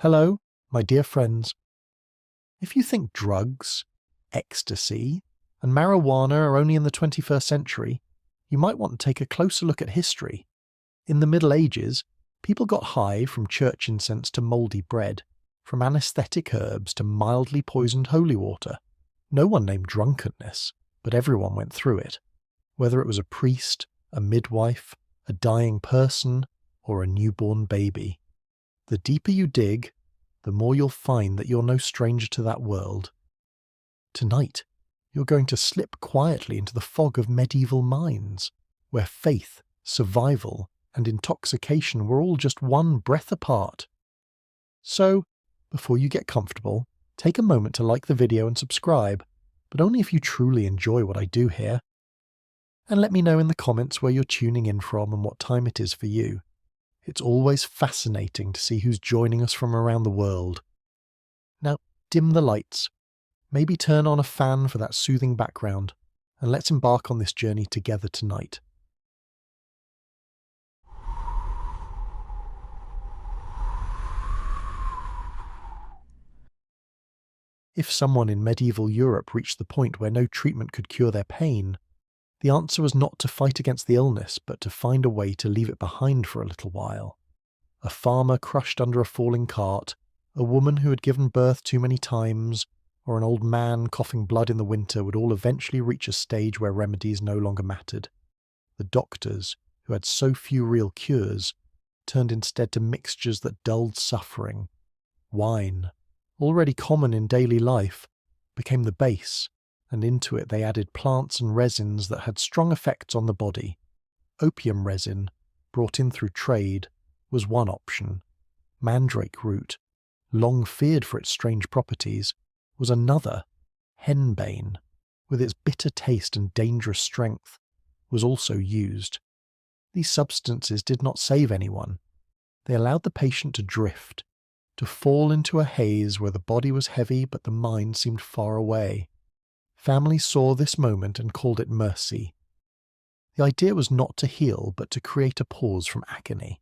Hello, my dear friends. If you think drugs, ecstasy, and marijuana are only in the 21st century, you might want to take a closer look at history. In the Middle Ages, people got high from church incense to mouldy bread, from anaesthetic herbs to mildly poisoned holy water. No one named drunkenness, but everyone went through it, whether it was a priest, a midwife, a dying person, or a newborn baby. The deeper you dig, the more you'll find that you're no stranger to that world. Tonight, you're going to slip quietly into the fog of medieval minds, where faith, survival, and intoxication were all just one breath apart. So, before you get comfortable, take a moment to like the video and subscribe, but only if you truly enjoy what I do here. And let me know in the comments where you're tuning in from and what time it is for you. It's always fascinating to see who's joining us from around the world. Now, dim the lights. Maybe turn on a fan for that soothing background, and let's embark on this journey together tonight. If someone in medieval Europe reached the point where no treatment could cure their pain, the answer was not to fight against the illness, but to find a way to leave it behind for a little while. A farmer crushed under a falling cart, a woman who had given birth too many times, or an old man coughing blood in the winter would all eventually reach a stage where remedies no longer mattered. The doctors, who had so few real cures, turned instead to mixtures that dulled suffering. Wine, already common in daily life, became the base, and into it they added plants and resins that had strong effects on the body. Opium resin, brought in through trade, was one option. Mandrake root, long feared for its strange properties, was another. Henbane, with its bitter taste and dangerous strength, was also used. These substances did not save anyone. They allowed the patient to drift, to fall into a haze where the body was heavy but the mind seemed far away. Families saw this moment and called it mercy. The idea was not to heal, but to create a pause from agony.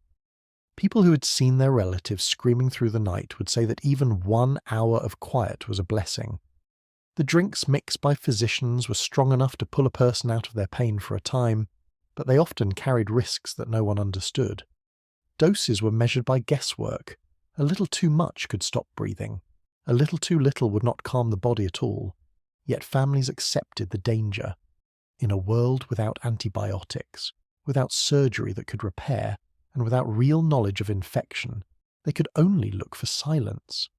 People who had seen their relatives screaming through the night would say that even 1 hour of quiet was a blessing. The drinks mixed by physicians were strong enough to pull a person out of their pain for a time, but they often carried risks that no one understood. Doses were measured by guesswork. A little too much could stop breathing. A little too little would not calm the body at all. Yet families accepted the danger. In a world without antibiotics, without surgery that could repair, and without real knowledge of infection, they could only look for silence.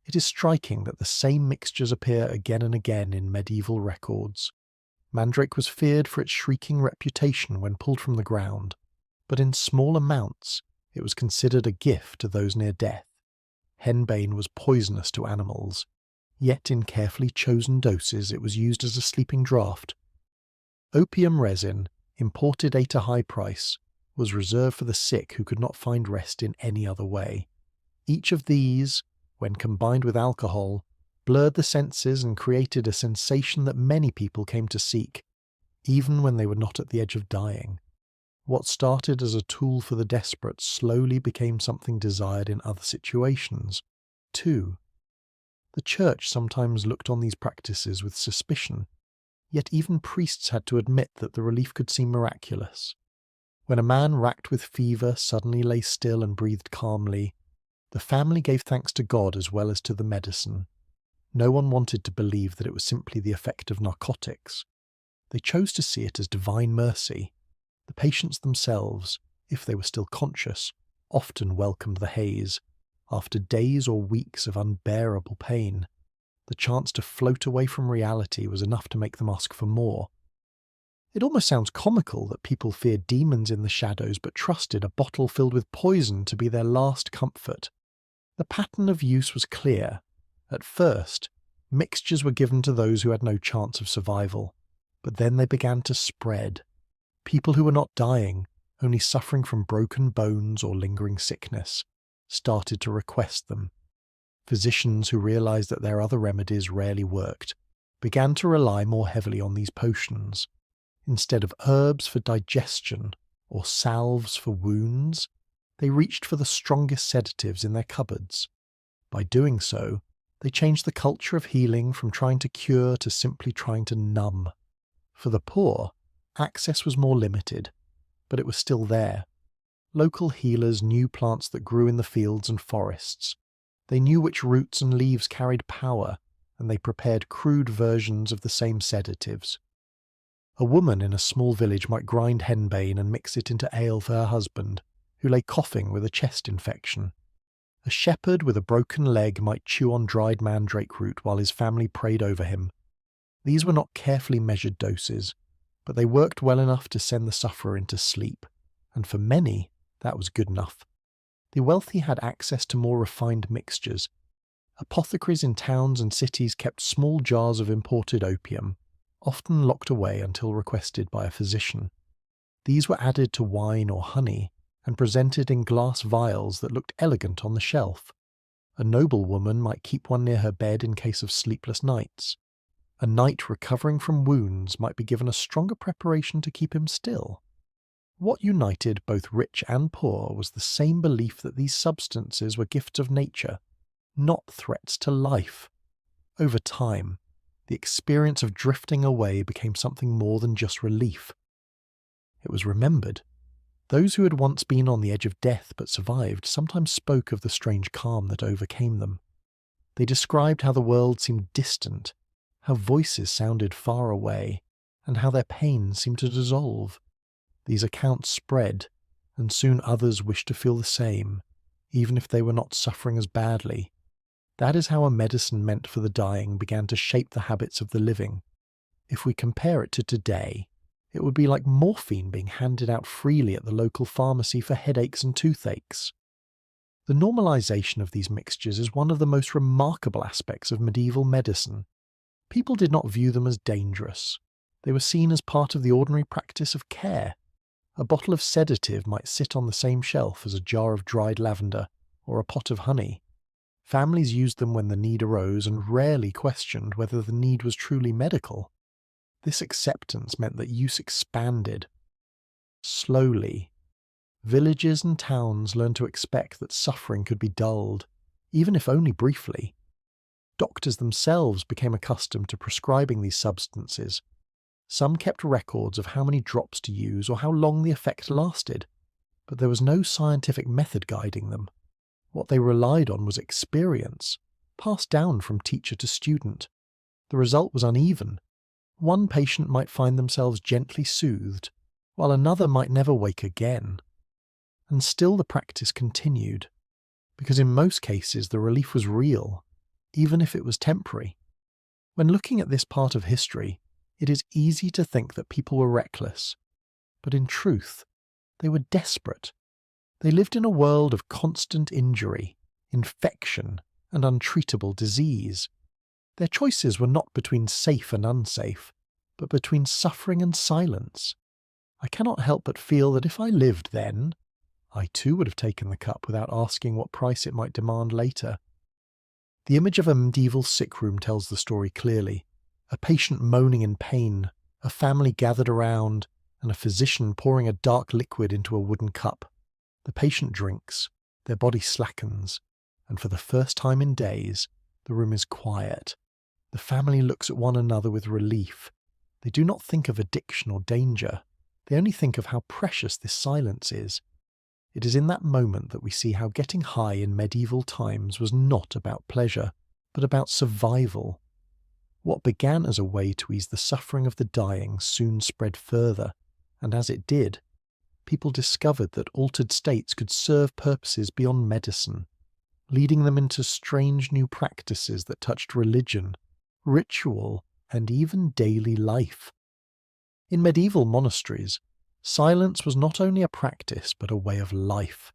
It is striking that the same mixtures appear again and again in medieval records. Mandrake was feared for its shrieking reputation when pulled from the ground, but in small amounts it was considered a gift to those near death. Henbane was poisonous to animals, yet in carefully chosen doses it was used as a sleeping draught. Opium resin, imported at a high price, was reserved for the sick who could not find rest in any other way. Each of these, when combined with alcohol, blurred the senses and created a sensation that many people came to seek, even when they were not at the edge of dying. What started as a tool for the desperate slowly became something desired in other situations, too. The church sometimes looked on these practices with suspicion, yet even priests had to admit that the relief could seem miraculous. When a man racked with fever suddenly lay still and breathed calmly, the family gave thanks to God as well as to the medicine. No one wanted to believe that it was simply the effect of narcotics. They chose to see it as divine mercy. The patients themselves, if they were still conscious, often welcomed the haze. After days or weeks of unbearable pain, the chance to float away from reality was enough to make them ask for more. It almost sounds comical that people feared demons in the shadows but trusted a bottle filled with poison to be their last comfort. The pattern of use was clear. At first, mixtures were given to those who had no chance of survival, but then they began to spread. People who were not dying, only suffering from broken bones or lingering sickness, started to request them. Physicians who realized that their other remedies rarely worked began to rely more heavily on these potions. Instead of herbs for digestion or salves for wounds, they reached for the strongest sedatives in their cupboards. By doing so, they changed the culture of healing from trying to cure to simply trying to numb. For the poor, access was more limited, but it was still there. Local healers knew plants that grew in the fields and forests. They knew which roots and leaves carried power, and they prepared crude versions of the same sedatives. A woman in a small village might grind henbane and mix it into ale for her husband, who lay coughing with a chest infection. A shepherd with a broken leg might chew on dried mandrake root while his family prayed over him. These were not carefully measured doses, but they worked well enough to send the sufferer into sleep, and for many, that was good enough. The wealthy had access to more refined mixtures. Apothecaries in towns and cities kept small jars of imported opium, often locked away until requested by a physician. These were added to wine or honey and presented in glass vials that looked elegant on the shelf. A noblewoman might keep one near her bed in case of sleepless nights. A knight recovering from wounds might be given a stronger preparation to keep him still. What united both rich and poor was the same belief that these substances were gifts of nature, not threats to life. Over time, the experience of drifting away became something more than just relief. It was remembered. Those who had once been on the edge of death but survived sometimes spoke of the strange calm that overcame them. They described how the world seemed distant, how voices sounded far away, and how their pain seemed to dissolve. These accounts spread, and soon others wished to feel the same, even if they were not suffering as badly. That is how a medicine meant for the dying began to shape the habits of the living. If we compare it to today, it would be like morphine being handed out freely at the local pharmacy for headaches and toothaches. The normalization of these mixtures is one of the most remarkable aspects of medieval medicine. People did not view them as dangerous. They were seen as part of the ordinary practice of care. A bottle of sedative might sit on the same shelf as a jar of dried lavender or a pot of honey. Families used them when the need arose and rarely questioned whether the need was truly medical. This acceptance meant that use expanded. Slowly, villages and towns learned to expect that suffering could be dulled, even if only briefly. Doctors themselves became accustomed to prescribing these substances. Some kept records of how many drops to use or how long the effect lasted, but there was no scientific method guiding them. What they relied on was experience, passed down from teacher to student. The result was uneven. One patient might find themselves gently soothed, while another might never wake again. And still the practice continued, because in most cases the relief was real, even if it was temporary. When looking at this part of history, it is easy to think that people were reckless, but in truth, they were desperate. They lived in a world of constant injury, infection, and untreatable disease. Their choices were not between safe and unsafe, but between suffering and silence. I cannot help but feel that if I lived then, I too would have taken the cup without asking what price it might demand later. The image of a medieval sick room tells the story clearly. A patient moaning in pain, a family gathered around, and a physician pouring a dark liquid into a wooden cup. The patient drinks, their body slackens, and for the first time in days, the room is quiet. The family looks at one another with relief. They do not think of addiction or danger. They only think of how precious this silence is. It is in that moment that we see how getting high in medieval times was not about pleasure, but about survival. What began as a way to ease the suffering of the dying soon spread further, and as it did, people discovered that altered states could serve purposes beyond medicine, leading them into strange new practices that touched religion, ritual, and even daily life. In medieval monasteries, silence was not only a practice but a way of life.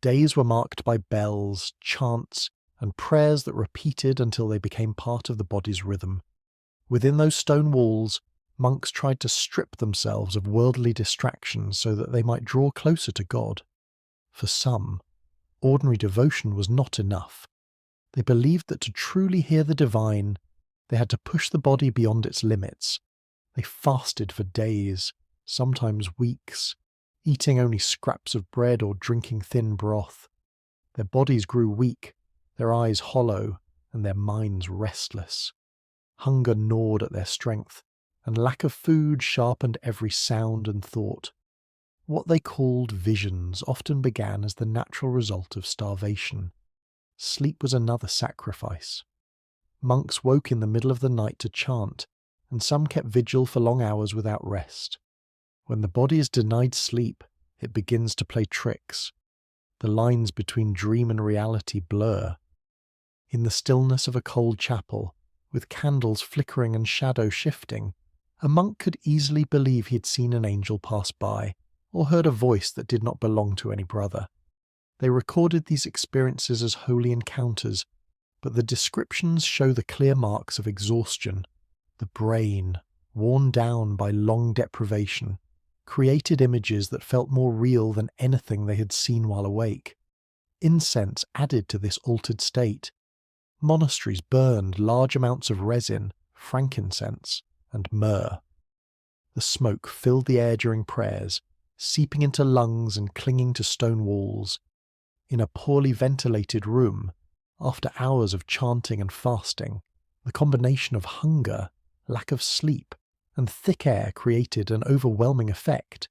Days were marked by bells, chants, and prayers that repeated until they became part of the body's rhythm. Within those stone walls, monks tried to strip themselves of worldly distractions so that they might draw closer to God. For some, ordinary devotion was not enough. They believed that to truly hear the divine, they had to push the body beyond its limits. They fasted for days, sometimes weeks, eating only scraps of bread or drinking thin broth. Their bodies grew weak, their eyes hollow and their minds restless. Hunger gnawed at their strength, and lack of food sharpened every sound and thought. What they called visions often began as the natural result of starvation. Sleep was another sacrifice. Monks woke in the middle of the night to chant, and some kept vigil for long hours without rest. When the body is denied sleep, it begins to play tricks. The lines between dream and reality blur. In the stillness of a cold chapel, with candles flickering and shadow shifting, a monk could easily believe he had seen an angel pass by, or heard a voice that did not belong to any brother. They recorded these experiences as holy encounters, but the descriptions show the clear marks of exhaustion. The brain, worn down by long deprivation, created images that felt more real than anything they had seen while awake. Incense added to this altered state. Monasteries burned large amounts of resin, frankincense, and myrrh. The smoke filled the air during prayers, seeping into lungs and clinging to stone walls. In a poorly ventilated room, after hours of chanting and fasting, the combination of hunger, lack of sleep, and thick air created an overwhelming effect.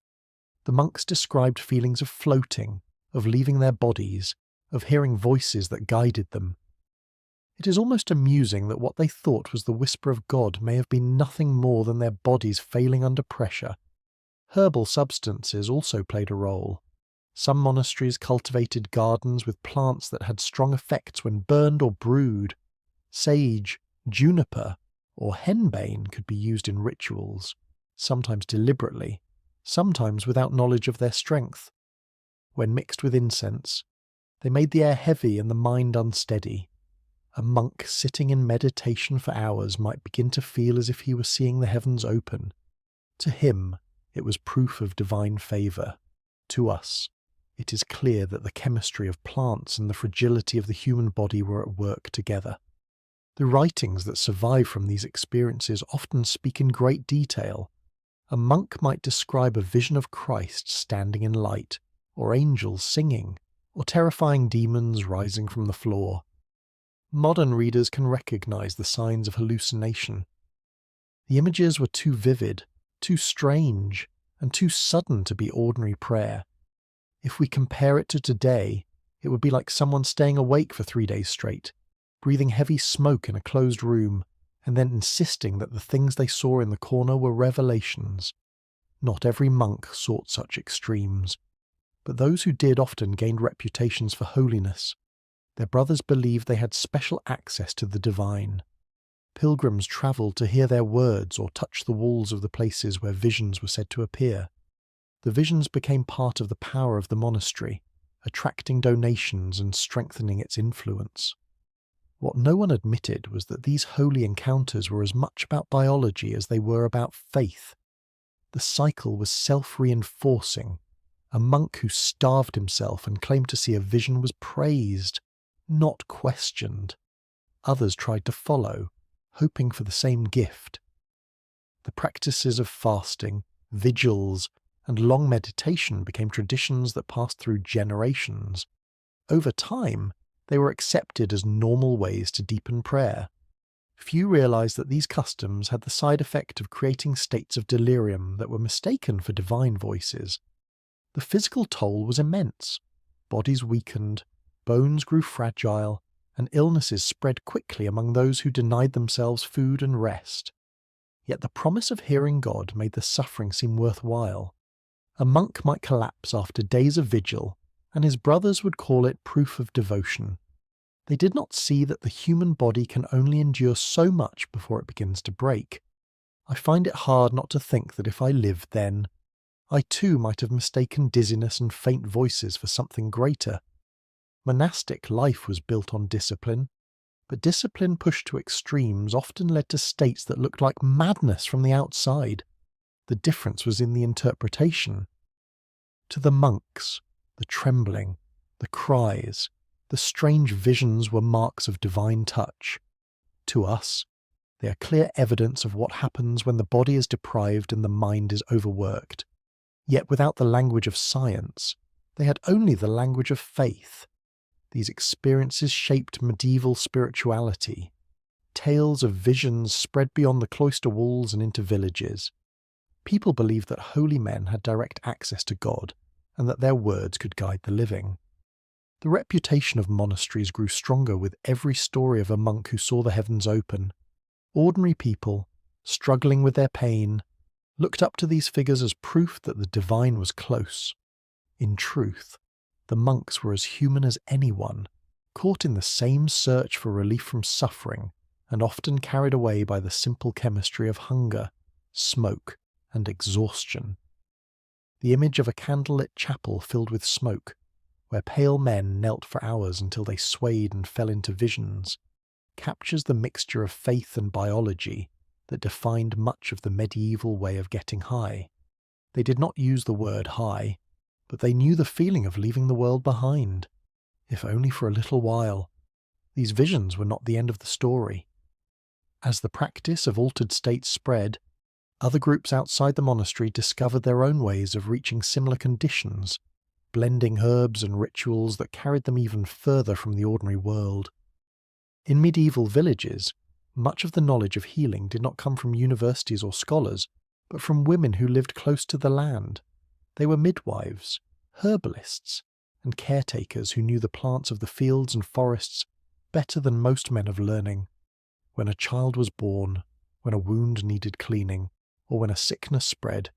The monks described feelings of floating, of leaving their bodies, of hearing voices that guided them. It is almost amusing that what they thought was the whisper of God may have been nothing more than their bodies failing under pressure. Herbal substances also played a role. Some monasteries cultivated gardens with plants that had strong effects when burned or brewed. Sage, juniper, or henbane could be used in rituals, sometimes deliberately, sometimes without knowledge of their strength. When mixed with incense, they made the air heavy and the mind unsteady. A monk sitting in meditation for hours might begin to feel as if he were seeing the heavens open. To him, it was proof of divine favour. To us, it is clear that the chemistry of plants and the fragility of the human body were at work together. The writings that survive from these experiences often speak in great detail. A monk might describe a vision of Christ standing in light, or angels singing, or terrifying demons rising from the floor. Modern readers can recognize the signs of hallucination. The images were too vivid, too strange, and too sudden to be ordinary prayer. If we compare it to today, it would be like someone staying awake for 3 days straight, breathing heavy smoke in a closed room, and then insisting that the things they saw in the corner were revelations. Not every monk sought such extremes, but those who did often gained reputations for holiness. Their brothers believed they had special access to the divine. Pilgrims travelled to hear their words or touch the walls of the places where visions were said to appear. The visions became part of the power of the monastery, attracting donations and strengthening its influence. What no one admitted was that these holy encounters were as much about biology as they were about faith. The cycle was self-reinforcing. A monk who starved himself and claimed to see a vision was praised, not questioned. Others tried to follow, hoping for the same gift. The practices of fasting, vigils, and long meditation became traditions that passed through generations. Over time, they were accepted as normal ways to deepen prayer. Few realized that these customs had the side effect of creating states of delirium that were mistaken for divine voices. The physical toll was immense. Bodies weakened, bones grew fragile, and illnesses spread quickly among those who denied themselves food and rest. Yet the promise of hearing God made the suffering seem worthwhile. A monk might collapse after days of vigil, and his brothers would call it proof of devotion. They did not see that the human body can only endure so much before it begins to break. I find it hard not to think that if I lived then, I too might have mistaken dizziness and faint voices for something greater. Monastic life was built on discipline, but discipline pushed to extremes often led to states that looked like madness from the outside. The difference was in the interpretation. To the monks, the trembling, the cries, the strange visions were marks of divine touch. To us, they are clear evidence of what happens when the body is deprived and the mind is overworked. Yet without the language of science, they had only the language of faith. these experiences shaped medieval spirituality. Tales of visions spread beyond the cloister walls and into villages. People believed that holy men had direct access to God, and that their words could guide the living. The reputation of monasteries grew stronger with every story of a monk who saw the heavens open. Ordinary people, struggling with their pain, looked up to these figures as proof that the divine was close. In truth, the monks were as human as anyone, caught in the same search for relief from suffering, and often carried away by the simple chemistry of hunger, smoke, and exhaustion. The image of a candlelit chapel filled with smoke, where pale men knelt for hours until they swayed and fell into visions, captures the mixture of faith and biology that defined much of the medieval way of getting high. They did not use the word high, but they knew the feeling of leaving the world behind, if only for a little while. These visions were not the end of the story. As the practice of altered states spread, other groups outside the monastery discovered their own ways of reaching similar conditions, blending herbs and rituals that carried them even further from the ordinary world. In medieval villages, much of the knowledge of healing did not come from universities or scholars, but from women who lived close to the land. They were midwives, herbalists, and caretakers who knew the plants of the fields and forests better than most men of learning. When a child was born, when a wound needed cleaning, or when a sickness spread,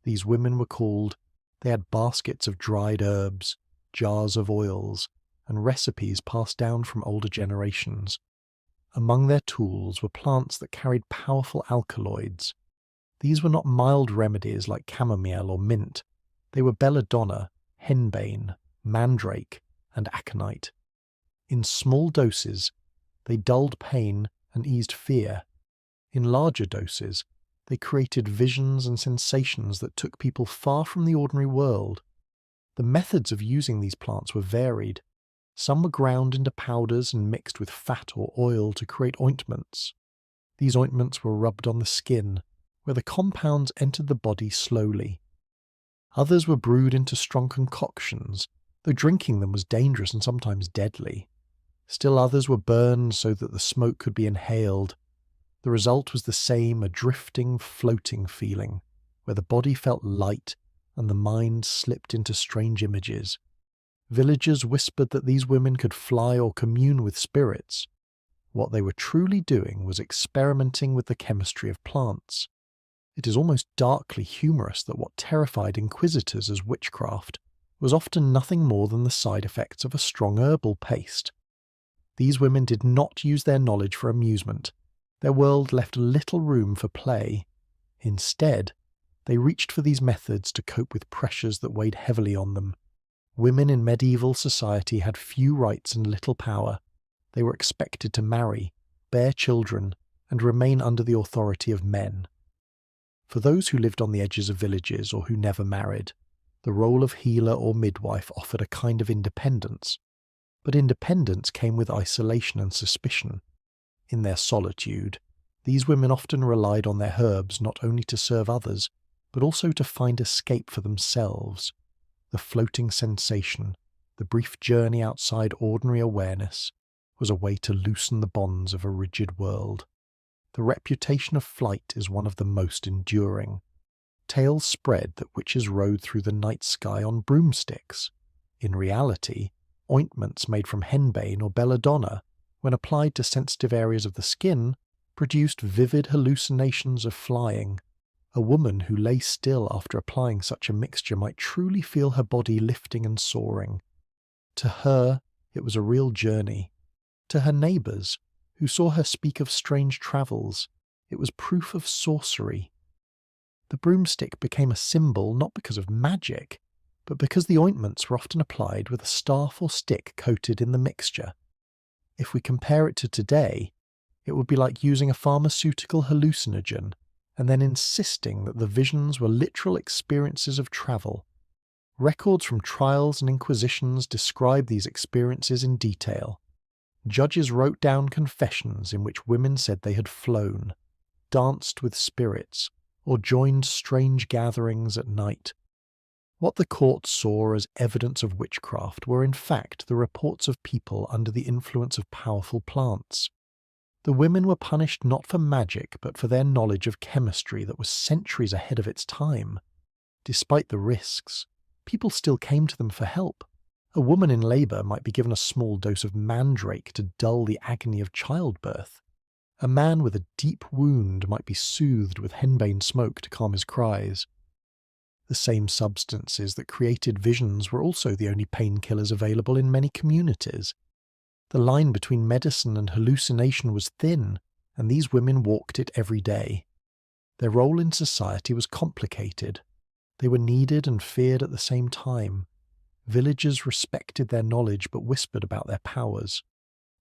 these women were called. They had baskets of dried herbs, jars of oils, and recipes passed down from older generations. Among their tools were plants that carried powerful alkaloids. These were not mild remedies like chamomile or mint. They were belladonna, henbane, mandrake, and aconite. In small doses, they dulled pain and eased fear. In larger doses, they created visions and sensations that took people far from the ordinary world. The methods of using these plants were varied. Some were ground into powders and mixed with fat or oil to create ointments. These ointments were rubbed on the skin, where the compounds entered the body slowly. Others were brewed into strong concoctions, though drinking them was dangerous and sometimes deadly. Still others were burned so that the smoke could be inhaled. The result was the same, a drifting, floating feeling, where the body felt light and the mind slipped into strange images. Villagers whispered that these women could fly or commune with spirits. What they were truly doing was experimenting with the chemistry of plants. It is almost darkly humorous that what terrified inquisitors as witchcraft was often nothing more than the side effects of a strong herbal paste. These women did not use their knowledge for amusement. Their world left little room for play. Instead, they reached for these methods to cope with pressures that weighed heavily on them. Women in medieval society had few rights and little power. They were expected to marry, bear children, and remain under the authority of men. For those who lived on the edges of villages or who never married, the role of healer or midwife offered a kind of independence. But independence came with isolation and suspicion. In their solitude, these women often relied on their herbs not only to serve others, but also to find escape for themselves. The floating sensation, the brief journey outside ordinary awareness, was a way to loosen the bonds of a rigid world. The reputation of flight is one of the most enduring. Tales spread that witches rode through the night sky on broomsticks. In reality, ointments made from henbane or belladonna, when applied to sensitive areas of the skin, produced vivid hallucinations of flying. A woman who lay still after applying such a mixture might truly feel her body lifting and soaring. To her, it was a real journey. To her neighbours, who saw her speak of strange travels, it was proof of sorcery. The broomstick became a symbol not because of magic, but because the ointments were often applied with a staff or stick coated in the mixture. If we compare it to today, it would be like using a pharmaceutical hallucinogen and then insisting that the visions were literal experiences of travel. Records from trials and inquisitions describe these experiences in detail. Judges wrote down confessions in which women said they had flown, danced with spirits, or joined strange gatherings at night. What the court saw as evidence of witchcraft were in fact the reports of people under the influence of powerful plants. The women were punished not for magic but for their knowledge of chemistry that was centuries ahead of its time. Despite the risks, people still came to them for help. A woman in labour might be given a small dose of mandrake to dull the agony of childbirth. A man with a deep wound might be soothed with henbane smoke to calm his cries. The same substances that created visions were also the only painkillers available in many communities. The line between medicine and hallucination was thin, and these women walked it every day. Their role in society was complicated. They were needed and feared at the same time. Villagers respected their knowledge but whispered about their powers.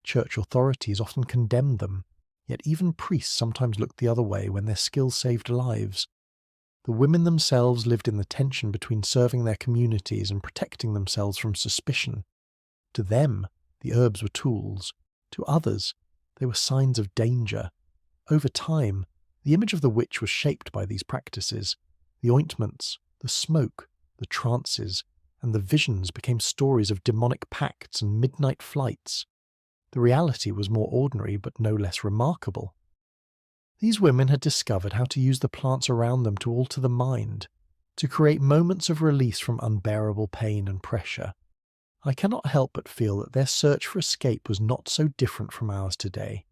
Church authorities often condemned them, yet even priests sometimes looked the other way when their skill saved lives. The women themselves lived in the tension between serving their communities and protecting themselves from suspicion. To them, the herbs were tools. To others, they were signs of danger. Over time, the image of the witch was shaped by these practices. The ointments, the smoke, the trances, and the visions became stories of demonic pacts and midnight flights. The reality was more ordinary but no less remarkable. These women had discovered how to use the plants around them to alter the mind, to create moments of release from unbearable pain and pressure. I cannot help but feel that their search for escape was not so different from ours today,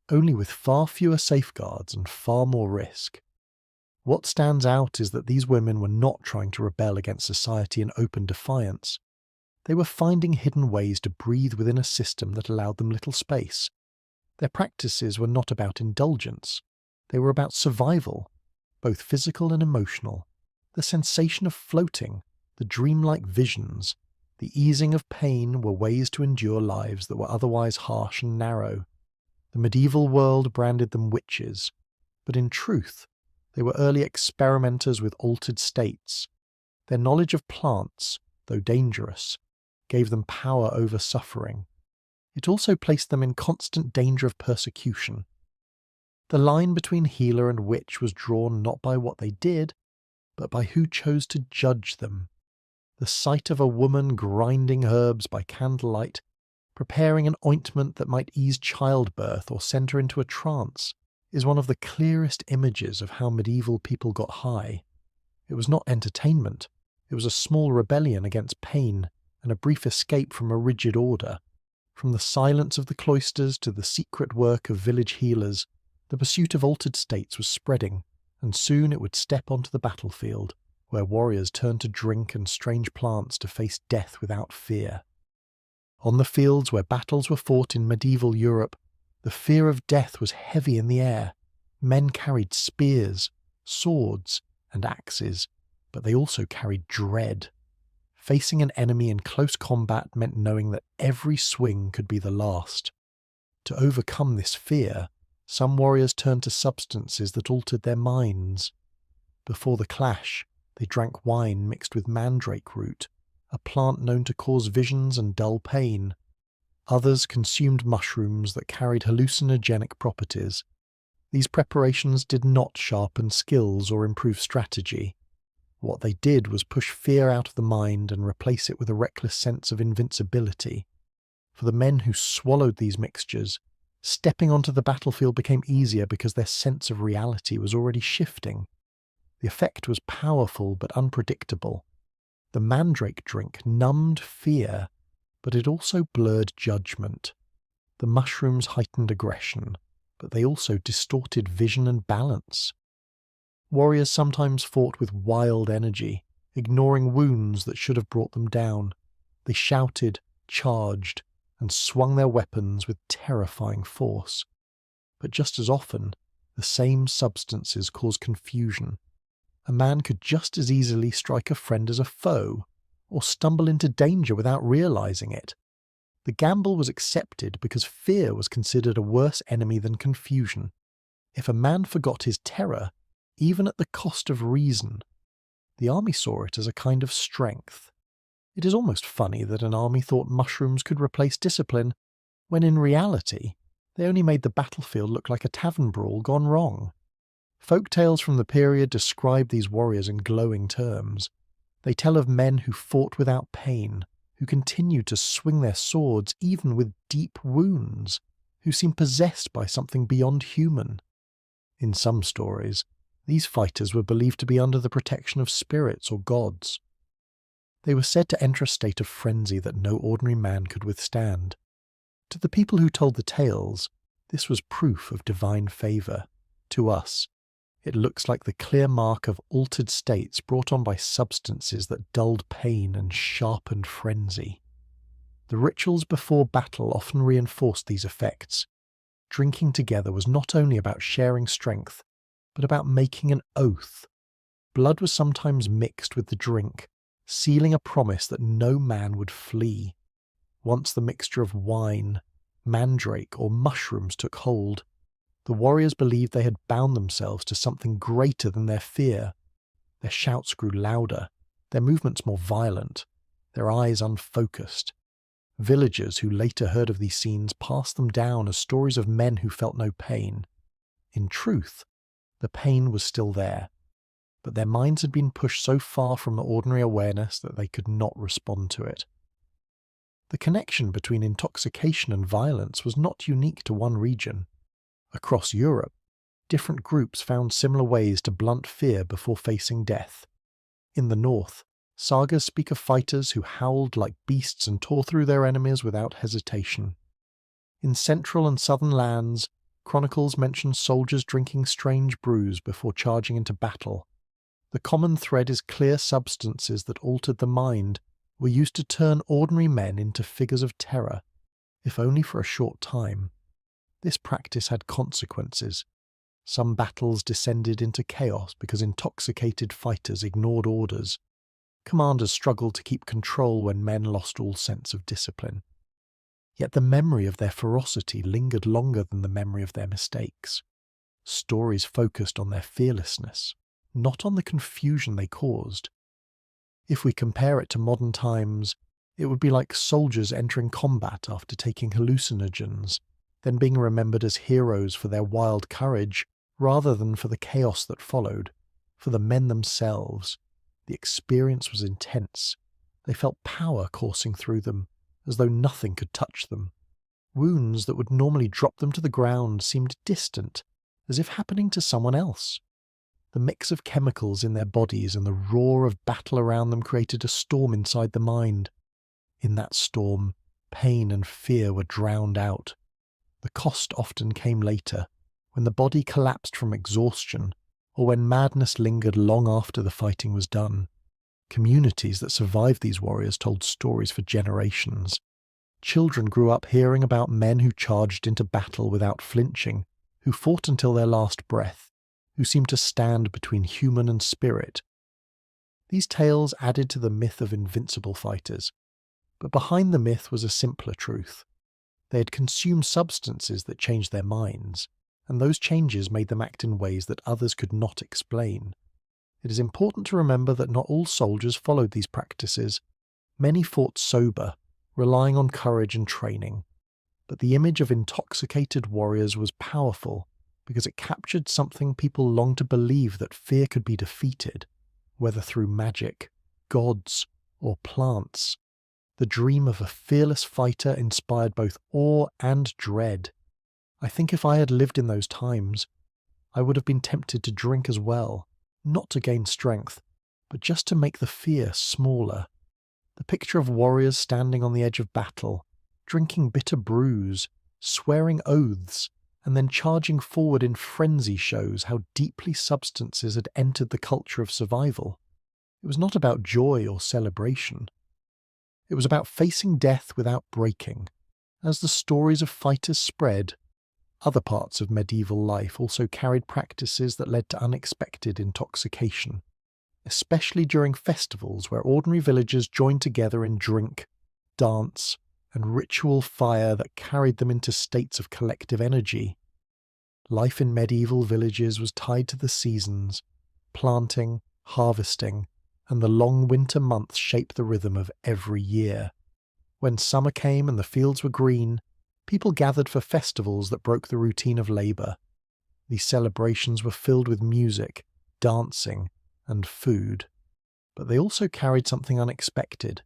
only with far fewer safeguards and far more risk. What stands out is that these women were not trying to rebel against society in open defiance. They were finding hidden ways to breathe within a system that allowed them little space. Their practices were not about indulgence. They were about survival, both physical and emotional. The sensation of floating, the dreamlike visions, the easing of pain were ways to endure lives that were otherwise harsh and narrow. The medieval world branded them witches, but in truth, they were early experimenters with altered states. Their knowledge of plants, though dangerous, gave them power over suffering. It also placed them in constant danger of persecution. The line between healer and witch was drawn not by what they did, but by who chose to judge them. The sight of a woman grinding herbs by candlelight, preparing an ointment that might ease childbirth or send her into a trance, is one of the clearest images of how medieval people got high. It was not entertainment, it was a small rebellion against pain and a brief escape from a rigid order. From the silence of the cloisters to the secret work of village healers, the pursuit of altered states was spreading, and soon it would step onto the battlefield, where warriors turned to drink and strange plants to face death without fear. On the fields where battles were fought in medieval Europe, the fear of death was heavy in the air. Men carried spears, swords, and axes, but they also carried dread. Facing an enemy in close combat meant knowing that every swing could be the last. To overcome this fear, some warriors turned to substances that altered their minds. Before the clash, they drank wine mixed with mandrake root, a plant known to cause visions and dull pain. Others consumed mushrooms that carried hallucinogenic properties. These preparations did not sharpen skills or improve strategy. What they did was push fear out of the mind and replace it with a reckless sense of invincibility. For the men who swallowed these mixtures, stepping onto the battlefield became easier because their sense of reality was already shifting. The effect was powerful but unpredictable. The mandrake drink numbed fear, but it also blurred judgment. The mushrooms heightened aggression, but they also distorted vision and balance. Warriors sometimes fought with wild energy, ignoring wounds that should have brought them down. They shouted, charged, and swung their weapons with terrifying force. But just as often, the same substances caused confusion. A man could just as easily strike a friend as a foe, or stumble into danger without realizing it. The gamble was accepted because fear was considered a worse enemy than confusion. If a man forgot his terror, even at the cost of reason, the army saw it as a kind of strength. It is almost funny that an army thought mushrooms could replace discipline, when in reality, they only made the battlefield look like a tavern brawl gone wrong. Folk tales from the period describe these warriors in glowing terms. They tell of men who fought without pain, who continued to swing their swords even with deep wounds, who seemed possessed by something beyond human. In some stories, these fighters were believed to be under the protection of spirits or gods. They were said to enter a state of frenzy that no ordinary man could withstand. To the people who told the tales, this was proof of divine favour. To us, it looks like the clear mark of altered states brought on by substances that dulled pain and sharpened frenzy. The rituals before battle often reinforced these effects. Drinking together was not only about sharing strength, but about making an oath. Blood was sometimes mixed with the drink, sealing a promise that no man would flee. Once the mixture of wine, mandrake, or mushrooms took hold, the warriors believed they had bound themselves to something greater than their fear. Their shouts grew louder, their movements more violent, their eyes unfocused. Villagers who later heard of these scenes passed them down as stories of men who felt no pain. In truth, the pain was still there, but their minds had been pushed so far from ordinary awareness that they could not respond to it. The connection between intoxication and violence was not unique to one region. Across Europe, different groups found similar ways to blunt fear before facing death. In the north, sagas speak of fighters who howled like beasts and tore through their enemies without hesitation. In central and southern lands, chronicles mention soldiers drinking strange brews before charging into battle. The common thread is clear substances that altered the mind were used to turn ordinary men into figures of terror, if only for a short time. This practice had consequences. Some battles descended into chaos because intoxicated fighters ignored orders. Commanders struggled to keep control when men lost all sense of discipline. Yet the memory of their ferocity lingered longer than the memory of their mistakes. Stories focused on their fearlessness, not on the confusion they caused. If we compare it to modern times, it would be like soldiers entering combat after taking hallucinogens, then being remembered as heroes for their wild courage rather than for the chaos that followed. For the men themselves, the experience was intense. They felt power coursing through them, as though nothing could touch them. Wounds that would normally drop them to the ground seemed distant, as if happening to someone else. The mix of chemicals in their bodies and the roar of battle around them created a storm inside the mind. In that storm, pain and fear were drowned out. The cost often came later, when the body collapsed from exhaustion, or when madness lingered long after the fighting was done. Communities that survived these warriors told stories for generations. Children grew up hearing about men who charged into battle without flinching, who fought until their last breath, who seemed to stand between human and spirit. These tales added to the myth of invincible fighters, but behind the myth was a simpler truth. They had consumed substances that changed their minds, and those changes made them act in ways that others could not explain. It is important to remember that not all soldiers followed these practices. Many fought sober, relying on courage and training. But the image of intoxicated warriors was powerful because it captured something people longed to believe, that fear could be defeated, whether through magic, gods, or plants. The dream of a fearless fighter inspired both awe and dread. I think if I had lived in those times, I would have been tempted to drink as well, not to gain strength, but just to make the fear smaller. The picture of warriors standing on the edge of battle, drinking bitter brews, swearing oaths, and then charging forward in frenzy shows how deeply substances had entered the culture of survival. It was not about joy or celebration. It was about facing death without breaking. As the stories of fighters spread, other parts of medieval life also carried practices that led to unexpected intoxication, especially during festivals where ordinary villagers joined together in drink, dance, and ritual fire that carried them into states of collective energy. Life in medieval villages was tied to the seasons. Planting, harvesting, and the long winter months shaped the rhythm of every year. When summer came and the fields were green, people gathered for festivals that broke the routine of labour. These celebrations were filled with music, dancing, and food. but they also carried something unexpected.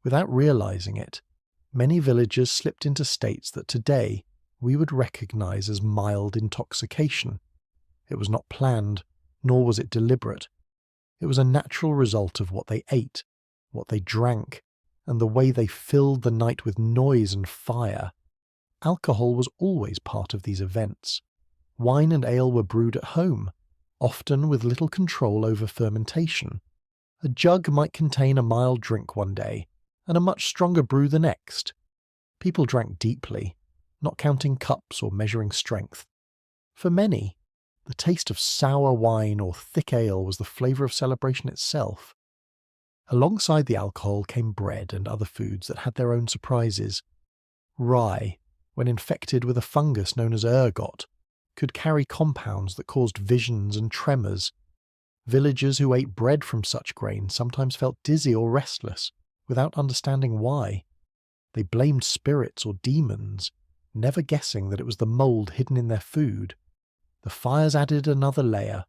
Without realizing it, many villagers slipped into states that today we would recognize as mild intoxication. It was not planned, nor was it deliberate. It was a natural result of what they ate, what they drank, and the way they filled the night with noise and fire. Alcohol was always part of these events. Wine and ale were brewed at home, often with little control over fermentation. A jug might contain a mild drink one day, and a much stronger brew the next. People drank deeply, not counting cups or measuring strength. For many, the taste of sour wine or thick ale was the flavour of celebration itself. Alongside the alcohol came bread and other foods that had their own surprises. Rye, when infected with a fungus known as ergot, could carry compounds that caused visions and tremors. Villagers who ate bread from such grain sometimes felt dizzy or restless, without understanding why. They blamed spirits or demons, never guessing that it was the mould hidden in their food. The fires added another layer.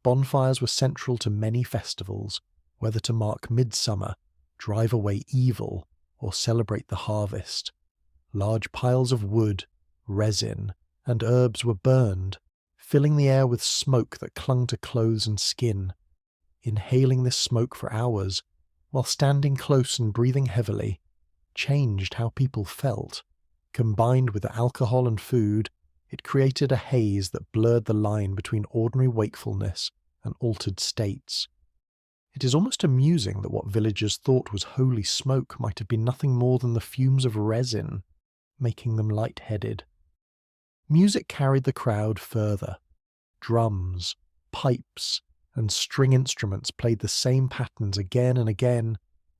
Bonfires were central to many festivals, whether to mark midsummer, drive away evil, or celebrate the harvest. Large piles of wood, resin, and herbs were burned, filling the air with smoke that clung to clothes and skin. Inhaling this smoke for hours, while standing close and breathing heavily, changed how people felt. Combined with the alcohol and food, it created a haze that blurred the line between ordinary wakefulness and altered states. It is almost amusing that what villagers thought was holy smoke might have been nothing more than the fumes of resin, making them light-headed. Music carried the crowd further. Drums, pipes, and string instruments played the same patterns again and again,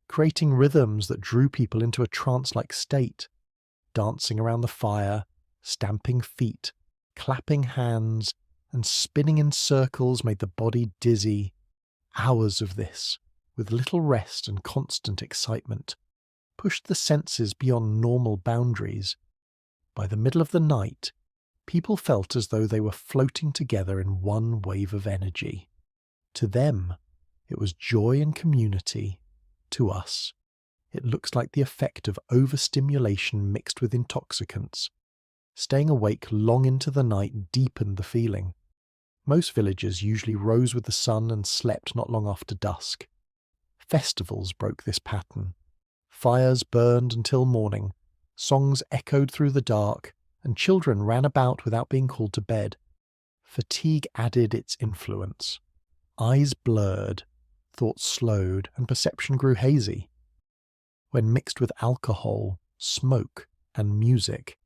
creating rhythms that drew people into a trance-like state. Dancing around the fire, stamping feet, clapping hands, and spinning in circles made the body dizzy. Hours of this, with little rest and constant excitement, pushed the senses beyond normal boundaries. By the middle of the night, people felt as though they were floating together in one wave of energy. To them, it was joy and community. To us, it looks like the effect of overstimulation mixed with intoxicants. Staying awake long into the night deepened the feeling. Most villagers usually rose with the sun and slept not long after dusk. Festivals broke this pattern. Fires burned until morning, songs echoed through the dark, and children ran about without being called to bed. Fatigue added its influence. Eyes blurred, thoughts slowed, and perception grew hazy. When mixed with alcohol, smoke, and music,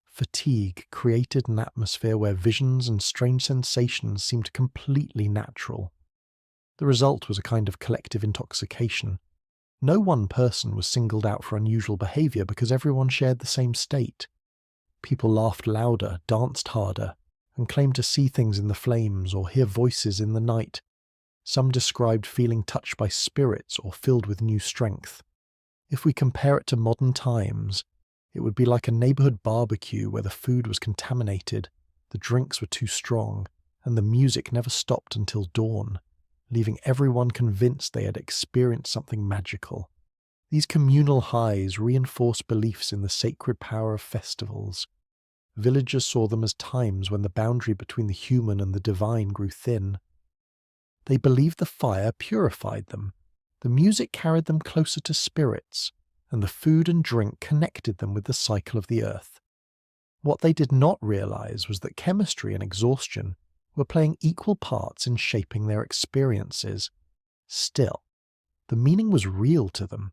fatigue created an atmosphere where visions and strange sensations seemed completely natural. The result was a kind of collective intoxication. No one person was singled out for unusual behaviour because everyone shared the same state. People laughed louder, danced harder, and claimed to see things in the flames or hear voices in the night. Some described feeling touched by spirits or filled with new strength. If we compare it to modern times, it would be like a neighbourhood barbecue where the food was contaminated, the drinks were too strong, and the music never stopped until dawn, leaving everyone convinced they had experienced something magical. These communal highs reinforced beliefs in the sacred power of festivals. Villagers saw them as times when the boundary between the human and the divine grew thin. They believed the fire purified them, the music carried them closer to spirits, and the food and drink connected them with the cycle of the earth. What they did not realize was that chemistry and exhaustion were playing equal parts in shaping their experiences. Still, the meaning was real to them.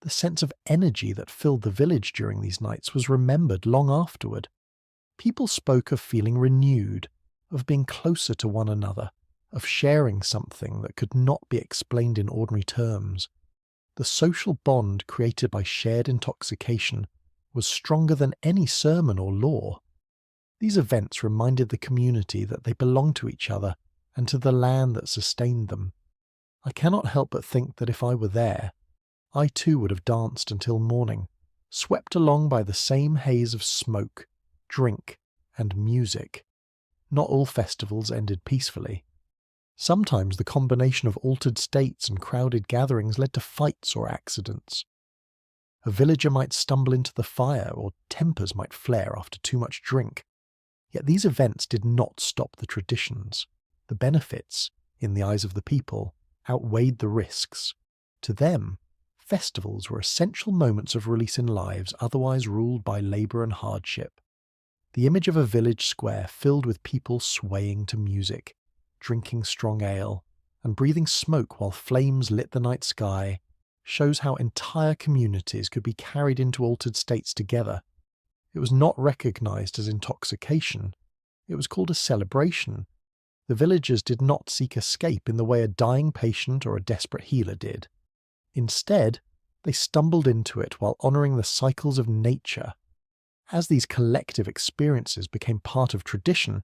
The sense of energy that filled the village during these nights was remembered long afterward. People spoke of feeling renewed, of being closer to one another, of sharing something that could not be explained in ordinary terms. The social bond created by shared intoxication was stronger than any sermon or law. These events reminded the community that they belonged to each other and to the land that sustained them. I cannot help but think that if I were there, I too would have danced until morning, swept along by the same haze of smoke, drink, and music. Not all festivals ended peacefully. Sometimes the combination of altered states and crowded gatherings led to fights or accidents. A villager might stumble into the fire, or tempers might flare after too much drink. Yet these events did not stop the traditions. The benefits, in the eyes of the people, outweighed the risks. To them, festivals were essential moments of release in lives otherwise ruled by labour and hardship. The image of a village square filled with people swaying to music, drinking strong ale, and breathing smoke while flames lit the night sky shows how entire communities could be carried into altered states together. It was not recognised as intoxication. It was called a celebration. The villagers did not seek escape in the way a dying patient or a desperate healer did. Instead, they stumbled into it while honouring the cycles of nature. As these collective experiences became part of tradition,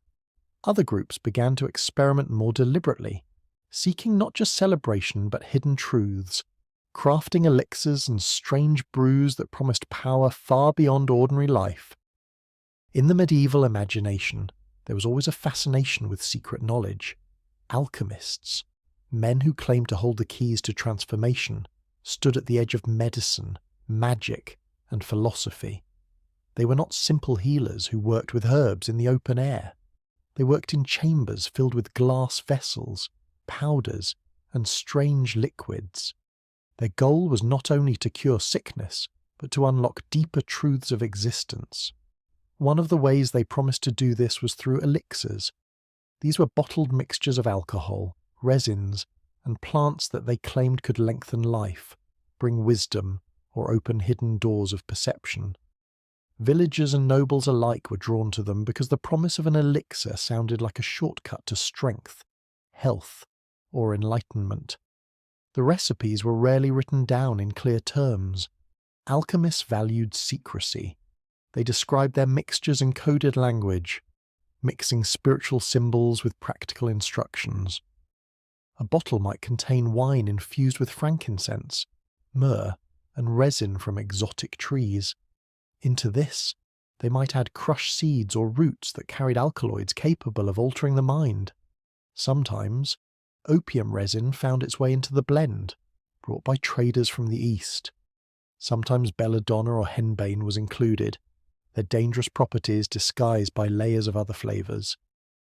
other groups began to experiment more deliberately, seeking not just celebration but hidden truths, crafting elixirs and strange brews that promised power far beyond ordinary life. In the medieval imagination, there was always a fascination with secret knowledge. Alchemists, men who claimed to hold the keys to transformation, stood at the edge of medicine, magic, and philosophy. They were not simple healers who worked with herbs in the open air. They worked in chambers filled with glass vessels, powders, and strange liquids. Their goal was not only to cure sickness, but to unlock deeper truths of existence. One of the ways they promised to do this was through elixirs. These were bottled mixtures of alcohol, resins, and plants that they claimed could lengthen life, bring wisdom, or open hidden doors of perception. Villagers and nobles alike were drawn to them because the promise of an elixir sounded like a shortcut to strength, health, or enlightenment. The recipes were rarely written down in clear terms. Alchemists valued secrecy. They described their mixtures in coded language, mixing spiritual symbols with practical instructions. A bottle might contain wine infused with frankincense, myrrh, and resin from exotic trees. Into this, they might add crushed seeds or roots that carried alkaloids capable of altering the mind. Sometimes, opium resin found its way into the blend, brought by traders from the East. Sometimes belladonna or henbane was included, their dangerous properties disguised by layers of other flavours.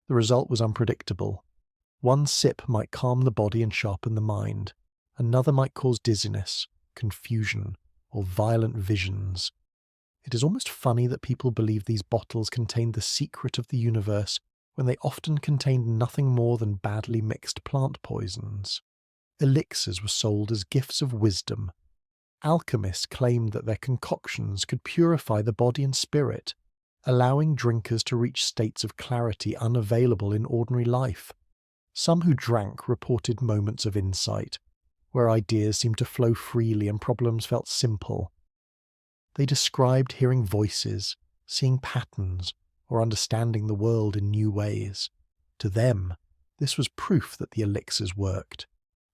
The result was unpredictable. One sip might calm the body and sharpen the mind. Another might cause dizziness, confusion, or violent visions. It is almost funny that people believed these bottles contained the secret of the universe when they often contained nothing more than badly mixed plant poisons. Elixirs were sold as gifts of wisdom. Alchemists claimed that their concoctions could purify the body and spirit, allowing drinkers to reach states of clarity unavailable in ordinary life. Some who drank reported moments of insight, where ideas seemed to flow freely and problems felt simple. They described hearing voices, seeing patterns, or understanding the world in new ways. To them, this was proof that the elixirs worked.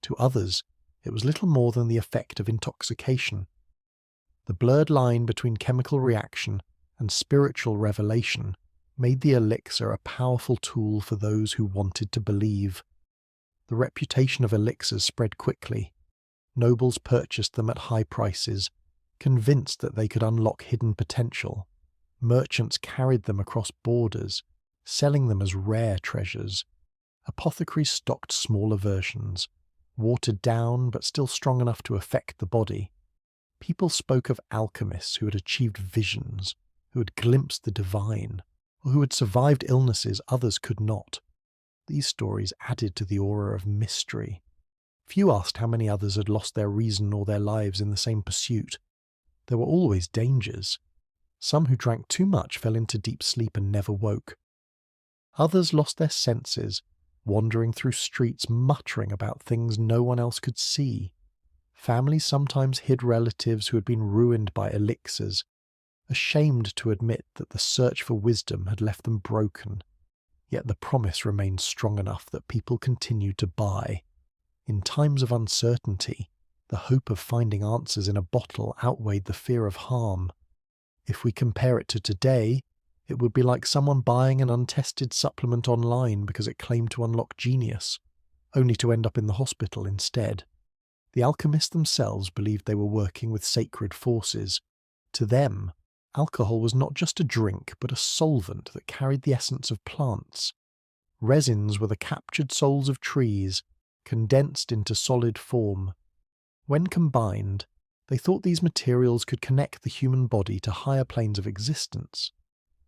To others, it was little more than the effect of intoxication. The blurred line between chemical reaction and spiritual revelation made the elixir a powerful tool for those who wanted to believe. The reputation of elixirs spread quickly. Nobles purchased them at high prices, convinced that they could unlock hidden potential. Merchants carried them across borders, selling them as rare treasures. Apothecaries stocked smaller versions, watered down but still strong enough to affect the body. People spoke of alchemists who had achieved visions, who had glimpsed the divine, or who had survived illnesses others could not. These stories added to the aura of mystery. Few asked how many others had lost their reason or their lives in the same pursuit. There were always dangers. Some who drank too much fell into deep sleep and never woke. Others lost their senses, wandering through streets muttering about things no one else could see. Families sometimes hid relatives who had been ruined by elixirs, ashamed to admit that the search for wisdom had left them broken. Yet the promise remained strong enough that people continued to buy. In times of uncertainty, the hope of finding answers in a bottle outweighed the fear of harm. If we compare it to today, it would be like someone buying an untested supplement online because it claimed to unlock genius. only to end up in the hospital instead. The alchemists themselves believed they were working with sacred forces. To them, alcohol was not just a drink, but a solvent that carried the essence of plants. Resins were the captured souls of trees, condensed into solid form. When combined, they thought these materials could connect the human body to higher planes of existence.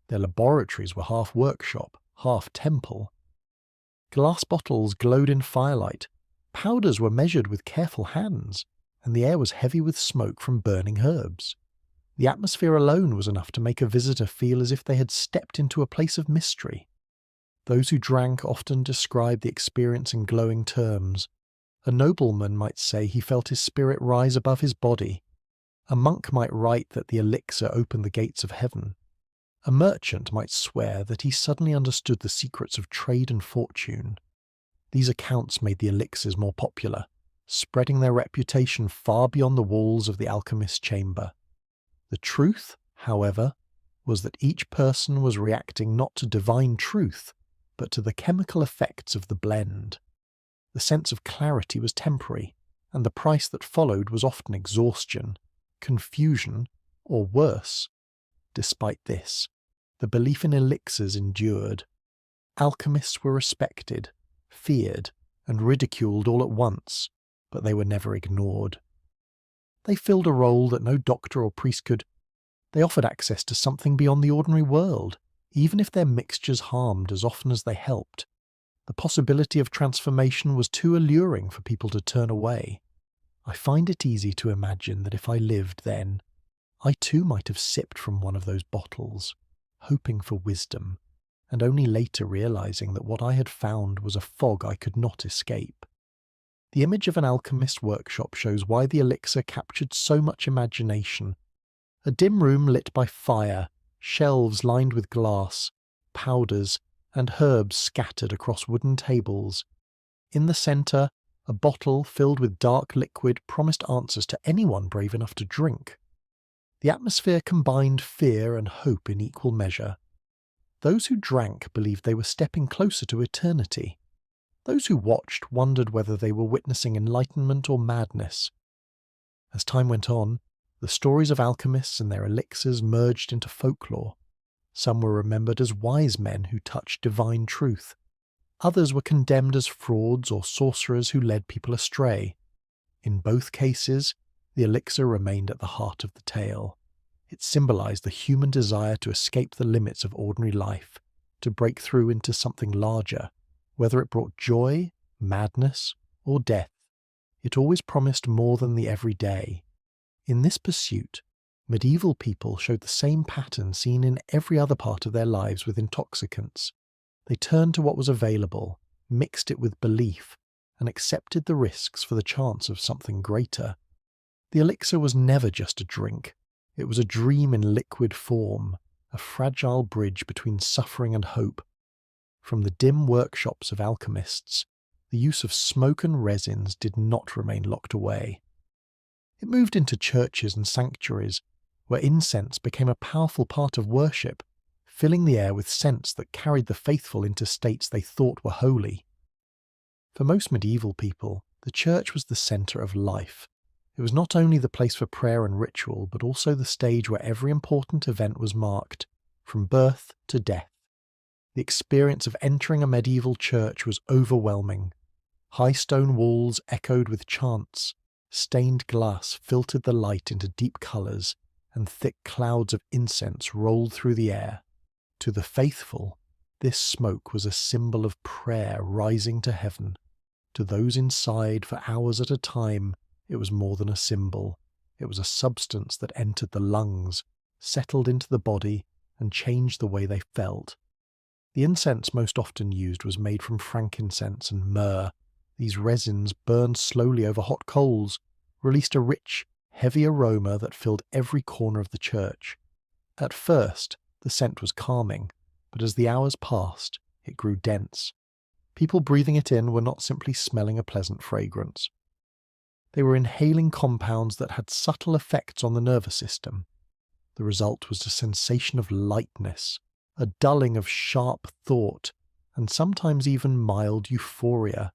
Their laboratories were half workshop, half temple. Glass bottles glowed in firelight, powders were measured with careful hands, and the air was heavy with smoke from burning herbs. The atmosphere alone was enough to make a visitor feel as if they had stepped into a place of mystery. Those who drank often described the experience in glowing terms. A nobleman might say he felt his spirit rise above his body. A monk might write that the elixir opened the gates of heaven. A merchant might swear that he suddenly understood the secrets of trade and fortune. These accounts made the elixirs more popular, spreading their reputation far beyond the walls of the alchemist's chamber. The truth, however, was that each person was reacting not to divine truth, but to the chemical effects of the blend. The sense of clarity was temporary, and the price that followed was often exhaustion, confusion, or worse. Despite this, the belief in elixirs endured. Alchemists were respected, feared, and ridiculed all at once, but they were never ignored. They filled a role that no doctor or priest could. They offered access to something beyond the ordinary world, even if their mixtures harmed as often as they helped. The possibility of transformation was too alluring for people to turn away. I find it easy to imagine that if I lived then, I too might have sipped from one of those bottles, hoping for wisdom, and only later realizing that what I had found was a fog I could not escape. The image of an alchemist's workshop shows why the elixir captured so much imagination. A dim room lit by fire, shelves lined with glass, powders, and herbs scattered across wooden tables. In the centre, a bottle filled with dark liquid promised answers to anyone brave enough to drink. The atmosphere combined fear and hope in equal measure. Those who drank believed they were stepping closer to eternity. Those who watched wondered whether they were witnessing enlightenment or madness. As time went on, the stories of alchemists and their elixirs merged into folklore. Some were remembered as wise men who touched divine truth. Others were condemned as frauds or sorcerers who led people astray. In both cases, the elixir remained at the heart of the tale. It symbolized the human desire to escape the limits of ordinary life, to break through into something larger. Whether it brought joy, madness, or death, it always promised more than the everyday. In this pursuit, medieval people showed the same pattern seen in every other part of their lives with intoxicants. They turned to what was available, mixed it with belief, and accepted the risks for the chance of something greater. The elixir was never just a drink. It was a dream in liquid form, a fragile bridge between suffering and hope. From the dim workshops of alchemists, the use of smoke and resins did not remain locked away. It moved into churches and sanctuaries, where incense became a powerful part of worship, filling the air with scents that carried the faithful into states they thought were holy. For most medieval people, the church was the centre of life. It was not only the place for prayer and ritual, but also the stage where every important event was marked, from birth to death. The experience of entering a medieval church was overwhelming. High stone walls echoed with chants, stained glass filtered the light into deep colours, and thick clouds of incense rolled through the air. To the faithful, this smoke was a symbol of prayer rising to heaven. To those inside for hours at a time, it was more than a symbol. It was a substance that entered the lungs, settled into the body, and changed the way they felt. The incense most often used was made from frankincense and myrrh. These resins burned slowly over hot coals, released a rich, heavy aroma that filled every corner of the church. At first, the scent was calming, but as the hours passed, it grew dense. People breathing it in were not simply smelling a pleasant fragrance. They were inhaling compounds that had subtle effects on the nervous system. The result was a sensation of lightness, a dulling of sharp thought, and sometimes even mild euphoria.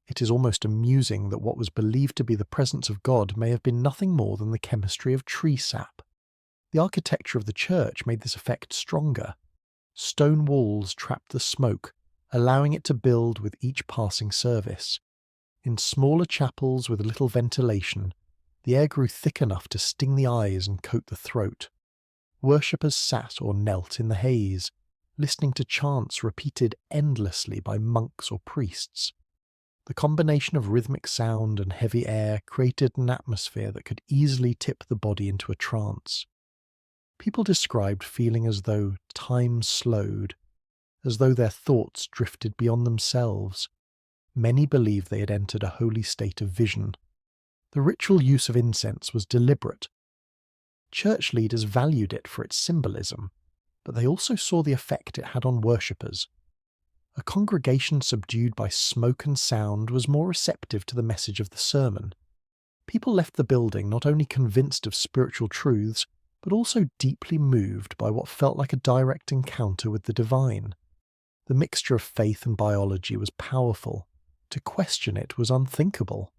It is almost amusing that what was believed to be the presence of God may have been nothing more than the chemistry of tree sap. The architecture of the church made this effect stronger. Stone walls trapped the smoke, allowing it to build with each passing service. In smaller chapels with little ventilation, the air grew thick enough to sting the eyes and coat the throat. Worshippers sat or knelt in the haze, listening to chants repeated endlessly by monks or priests. The combination of rhythmic sound and heavy air created an atmosphere that could easily tip the body into a trance. People described feeling as though time slowed, as though their thoughts drifted beyond themselves. Many believed they had entered a holy state of vision. The ritual use of incense was deliberate. Church leaders valued it for its symbolism, but they also saw the effect it had on worshippers. A congregation subdued by smoke and sound was more receptive to the message of the sermon. People left the building not only convinced of spiritual truths, but also deeply moved by what felt like a direct encounter with the divine. The mixture of faith and biology was powerful. To question it was unthinkable.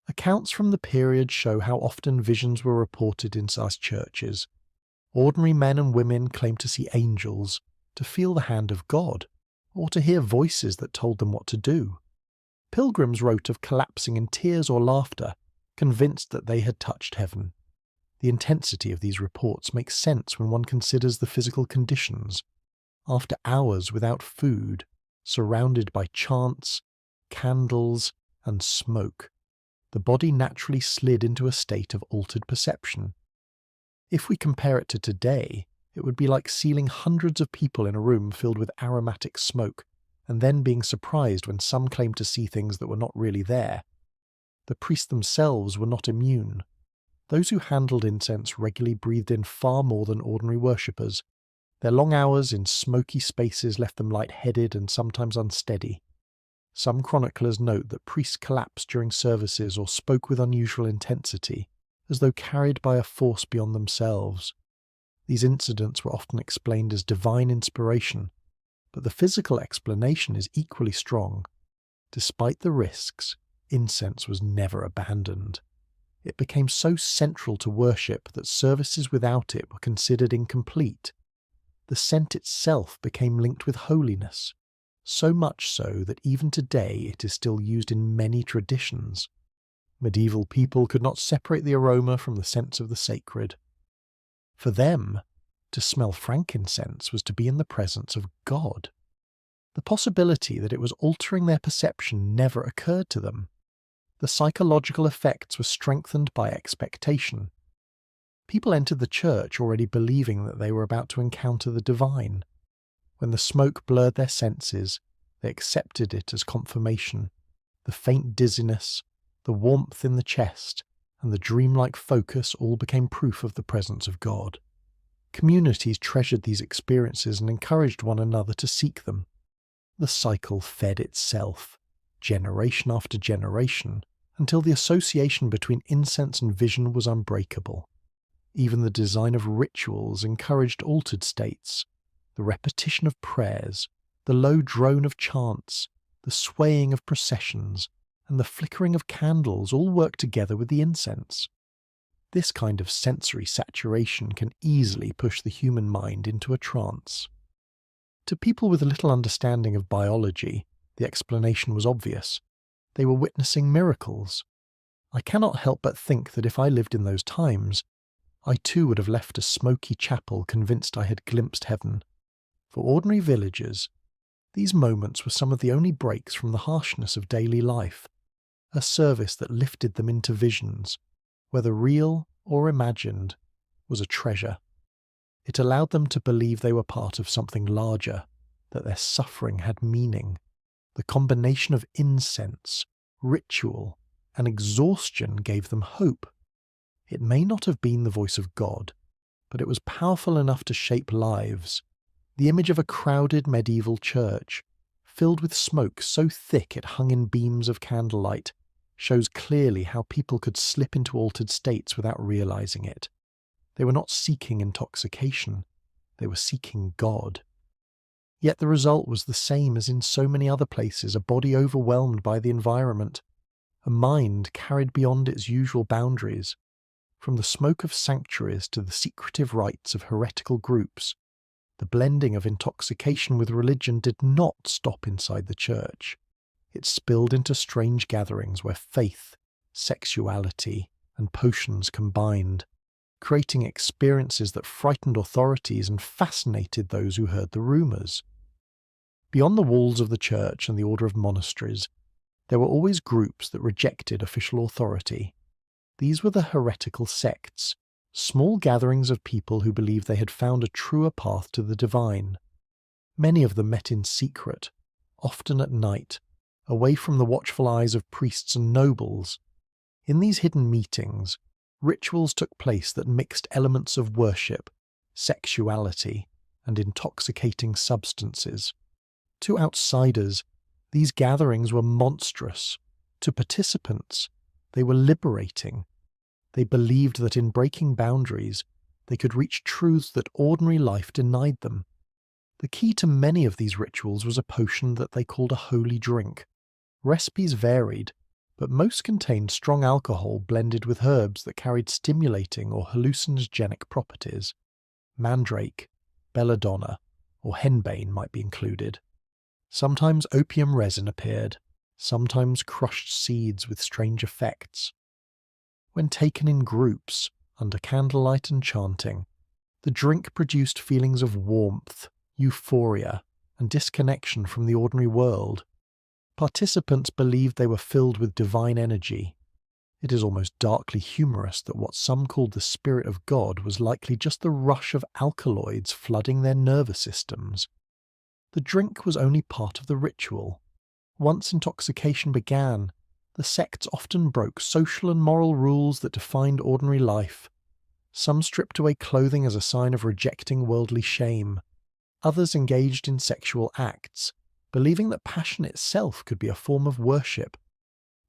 Accounts from the period show how often visions were reported in such churches. Ordinary men and women claimed to see angels, to feel the hand of God, or to hear voices that told them what to do. Pilgrims wrote of collapsing in tears or laughter, convinced that they had touched heaven. The intensity of these reports makes sense when one considers the physical conditions. After hours without food, surrounded by chants, candles, and smoke, the body naturally slid into a state of altered perception. If we compare it to today, it would be like sealing hundreds of people in a room filled with aromatic smoke, and then being surprised when some claimed to see things that were not really there. The priests themselves were not immune. Those who handled incense regularly breathed in far more than ordinary worshippers. Their long hours in smoky spaces left them light-headed and sometimes unsteady. Some chroniclers note that priests collapsed during services or spoke with unusual intensity, as though carried by a force beyond themselves. These incidents were often explained as divine inspiration, but the physical explanation is equally strong. Despite the risks, incense was never abandoned. It became so central to worship that services without it were considered incomplete. The scent itself became linked with holiness, so much so that even today it is still used in many traditions. Medieval people could not separate the aroma from the sense of the sacred. For them, to smell frankincense was to be in the presence of God. The possibility that it was altering their perception never occurred to them. The psychological effects were strengthened by expectation. People entered the church already believing that they were about to encounter the divine. When the smoke blurred their senses, they accepted it as confirmation. The faint dizziness, the warmth in the chest, and the dreamlike focus all became proof of the presence of God. Communities treasured these experiences and encouraged one another to seek them. The cycle fed itself, generation after generation, until the association between incense and vision was unbreakable. Even the design of rituals encouraged altered states. The repetition of prayers, the low drone of chants, the swaying of processions, and the flickering of candles all work together with the incense. This kind of sensory saturation can easily push the human mind into a trance. To people with little understanding of biology, the explanation was obvious. They were witnessing miracles. I cannot help but think that if I lived in those times, I too would have left a smoky chapel convinced I had glimpsed heaven. For ordinary villagers, these moments were some of the only breaks from the harshness of daily life. A service that lifted them into visions, whether real or imagined, was a treasure. It allowed them to believe they were part of something larger, that their suffering had meaning. The combination of incense, ritual, and exhaustion gave them hope. It may not have been the voice of God, but it was powerful enough to shape lives. The image of a crowded medieval church, filled with smoke so thick it hung in beams of candlelight, shows clearly how people could slip into altered states without realizing it. They were not seeking intoxication, they were seeking God. Yet the result was the same as in so many other places: a body overwhelmed by the environment, a mind carried beyond its usual boundaries. From the smoke of sanctuaries to the secretive rites of heretical groups, the blending of intoxication with religion did not stop inside the church. It spilled into strange gatherings where faith, sexuality, and potions combined, creating experiences that frightened authorities and fascinated those who heard the rumours. Beyond the walls of the church and the order of monasteries, there were always groups that rejected official authority. These were the heretical sects, small gatherings of people who believed they had found a truer path to the divine. Many of them met in secret, often at night, away from the watchful eyes of priests and nobles. In these hidden meetings, rituals took place that mixed elements of worship, sexuality, and intoxicating substances. To outsiders, these gatherings were monstrous. To participants, they were liberating. They believed that in breaking boundaries, they could reach truths that ordinary life denied them. The key to many of these rituals was a potion that they called a holy drink. Recipes varied, but most contained strong alcohol blended with herbs that carried stimulating or hallucinogenic properties. Mandrake, belladonna, or henbane might be included. Sometimes opium resin appeared, sometimes crushed seeds with strange effects. When taken in groups, under candlelight and chanting, the drink produced feelings of warmth, euphoria, and disconnection from the ordinary world. Participants believed they were filled with divine energy. It is almost darkly humorous that what some called the spirit of God was likely just the rush of alkaloids flooding their nervous systems. The drink was only part of the ritual. Once intoxication began, the sects often broke social and moral rules that defined ordinary life. Some stripped away clothing as a sign of rejecting worldly shame. Others engaged in sexual acts, believing that passion itself could be a form of worship.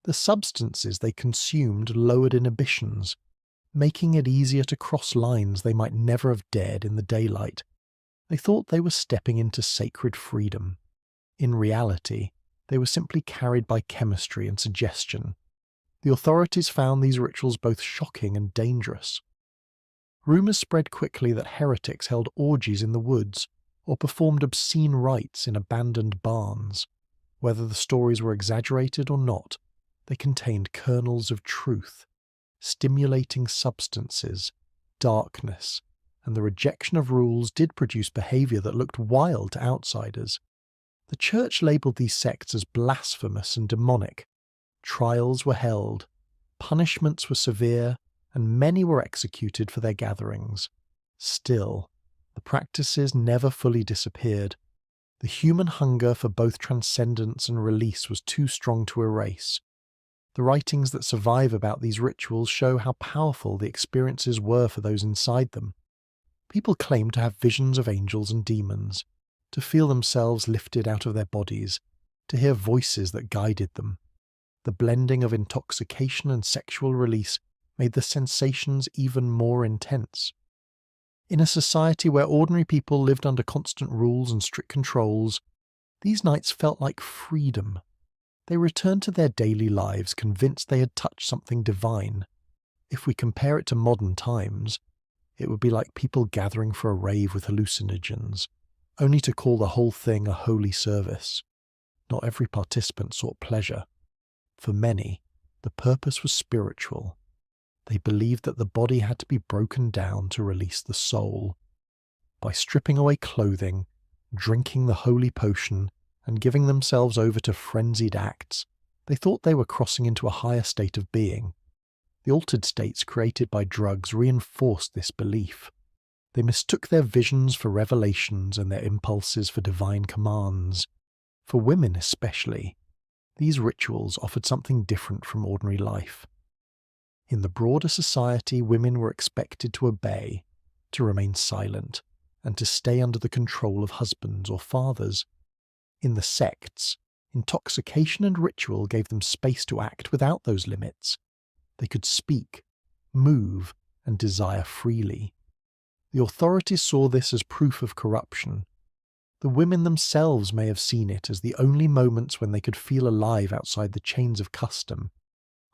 The substances they consumed lowered inhibitions, making it easier to cross lines they might never have dared in the daylight. They thought they were stepping into sacred freedom. In reality, they were simply carried by chemistry and suggestion. The authorities found these rituals both shocking and dangerous. Rumours spread quickly that heretics held orgies in the woods or performed obscene rites in abandoned barns. Whether the stories were exaggerated or not, they contained kernels of truth, stimulating substances, darkness, and the rejection of rules did produce behaviour that looked wild to outsiders. The church labelled these sects as blasphemous and demonic. Trials were held, punishments were severe, and many were executed for their gatherings. Still, the practices never fully disappeared. The human hunger for both transcendence and release was too strong to erase. The writings that survive about these rituals show how powerful the experiences were for those inside them. People claim to have visions of angels and demons, to feel themselves lifted out of their bodies, to hear voices that guided them. The blending of intoxication and sexual release made the sensations even more intense. In a society where ordinary people lived under constant rules and strict controls, these nights felt like freedom. They returned to their daily lives convinced they had touched something divine. If we compare it to modern times, it would be like people gathering for a rave with hallucinogens, only to call the whole thing a holy service. Not every participant sought pleasure. For many, the purpose was spiritual. They believed that the body had to be broken down to release the soul. By stripping away clothing, drinking the holy potion, and giving themselves over to frenzied acts, they thought they were crossing into a higher state of being. The altered states created by drugs reinforced this belief. They mistook their visions for revelations and their impulses for divine commands. For women especially, these rituals offered something different from ordinary life. In the broader society, women were expected to obey, to remain silent, and to stay under the control of husbands or fathers. In the sects, intoxication and ritual gave them space to act without those limits. They could speak, move, and desire freely. The authorities saw this as proof of corruption. The women themselves may have seen it as the only moments when they could feel alive outside the chains of custom.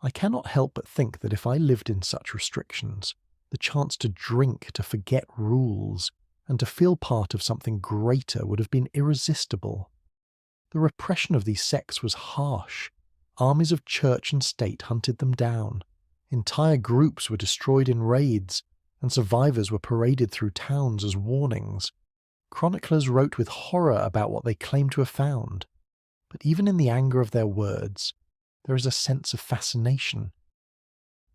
I cannot help but think that if I lived in such restrictions, the chance to drink, to forget rules, and to feel part of something greater would have been irresistible. The repression of these sects was harsh. Armies of church and state hunted them down. Entire groups were destroyed in raids, and survivors were paraded through towns as warnings. Chroniclers wrote with horror about what they claimed to have found. But even in the anger of their words, there is a sense of fascination.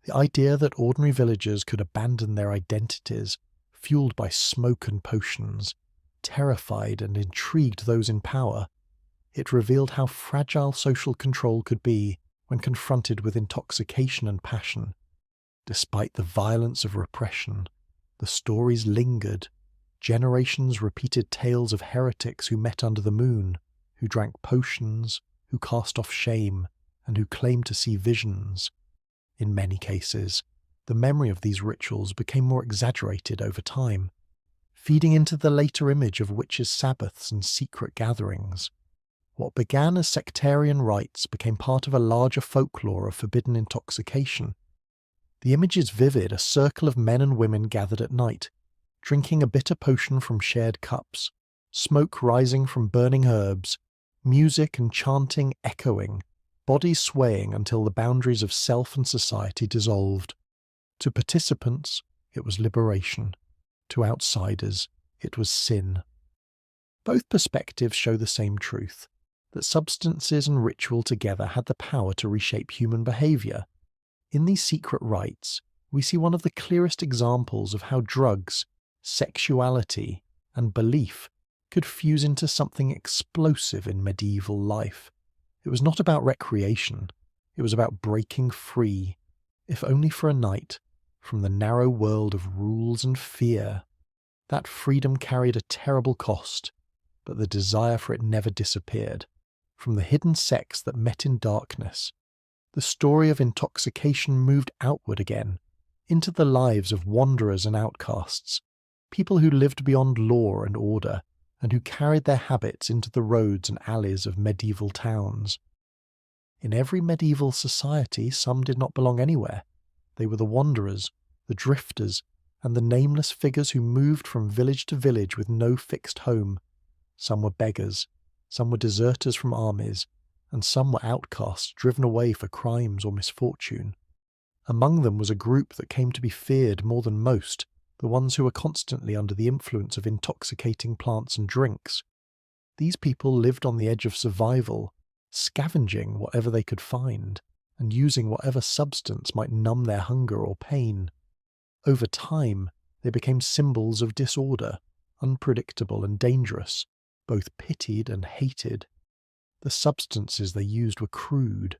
The idea that ordinary villagers could abandon their identities, fueled by smoke and potions, terrified and intrigued those in power. It revealed how fragile social control could be when confronted with intoxication and passion. Despite the violence of repression, the stories lingered. Generations repeated tales of heretics who met under the moon, who drank potions, who cast off shame, and who claimed to see visions. In many cases, the memory of these rituals became more exaggerated over time, feeding into the later image of witches' sabbaths and secret gatherings. What began as sectarian rites became part of a larger folklore of forbidden intoxication. The image is vivid: a circle of men and women gathered at night, drinking a bitter potion from shared cups, smoke rising from burning herbs, music and chanting echoing, bodies swaying until the boundaries of self and society dissolved. To participants, it was liberation. To outsiders, it was sin. Both perspectives show the same truth, that substances and ritual together had the power to reshape human behavior. In these secret rites, we see one of the clearest examples of how drugs, sexuality, and belief could fuse into something explosive in medieval life. It was not about recreation, it was about breaking free, if only for a night, from the narrow world of rules and fear. That freedom carried a terrible cost, but the desire for it never disappeared. From the hidden sects that met in darkness, the story of intoxication moved outward again, into the lives of wanderers and outcasts, people who lived beyond law and order, and who carried their habits into the roads and alleys of medieval towns. In every medieval society, some did not belong anywhere. They were the wanderers, the drifters, and the nameless figures who moved from village to village with no fixed home. Some were beggars, some were deserters from armies, and some were outcasts driven away for crimes or misfortune. Among them was a group that came to be feared more than most, the ones who were constantly under the influence of intoxicating plants and drinks. These people lived on the edge of survival, scavenging whatever they could find, and using whatever substance might numb their hunger or pain. Over time, they became symbols of disorder, unpredictable and dangerous, both pitied and hated. The substances they used were crude.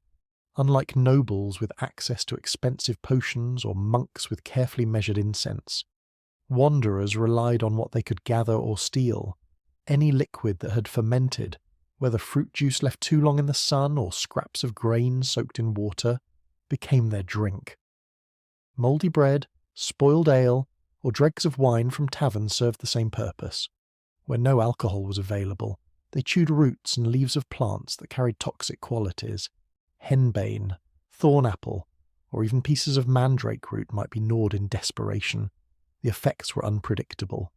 Unlike nobles with access to expensive potions or monks with carefully measured incense, wanderers relied on what they could gather or steal. Any liquid that had fermented, whether fruit juice left too long in the sun or scraps of grain soaked in water, became their drink. Mouldy bread, spoiled ale, or dregs of wine from taverns served the same purpose. When no alcohol was available, they chewed roots and leaves of plants that carried toxic qualities. Henbane, thornapple, or even pieces of mandrake root might be gnawed in desperation. The effects were unpredictable.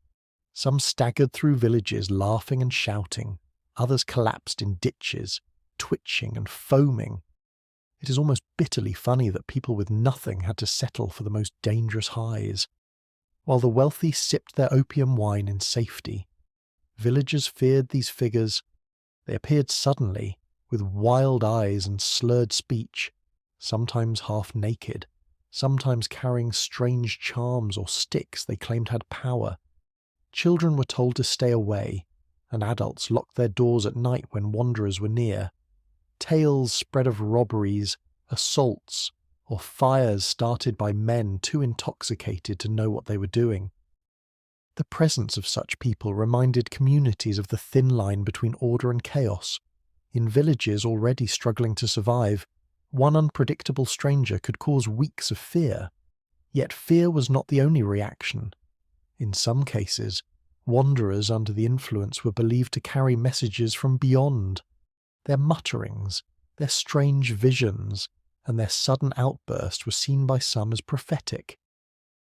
Some staggered through villages laughing and shouting. Others collapsed in ditches, twitching and foaming. It is almost bitterly funny that people with nothing had to settle for the most dangerous highs. While the wealthy sipped their opium wine in safety, villagers feared these figures. They appeared suddenly, with wild eyes and slurred speech, sometimes half naked, sometimes carrying strange charms or sticks they claimed had power. Children were told to stay away, and adults locked their doors at night when wanderers were near. Tales spread of robberies, assaults, or fires started by men too intoxicated to know what they were doing. The presence of such people reminded communities of the thin line between order and chaos. In villages already struggling to survive, one unpredictable stranger could cause weeks of fear. Yet fear was not the only reaction. In some cases, Wanderers under the influence were believed to carry messages from beyond. Their mutterings, their strange visions, and their sudden outburst were seen by some as prophetic.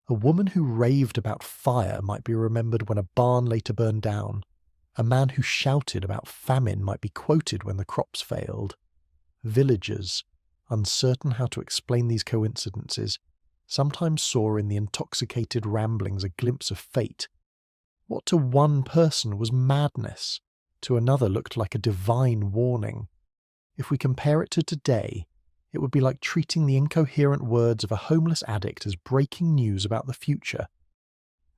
A woman who raved about fire might be remembered when a barn later burned down. A man who shouted about famine might be quoted when the crops failed. Villagers, uncertain how to explain these coincidences, sometimes saw in the intoxicated ramblings a glimpse of fate. What to one person was madness, to another looked like a divine warning. If we compare it to today, it would be like treating the incoherent words of a homeless addict as breaking news about the future.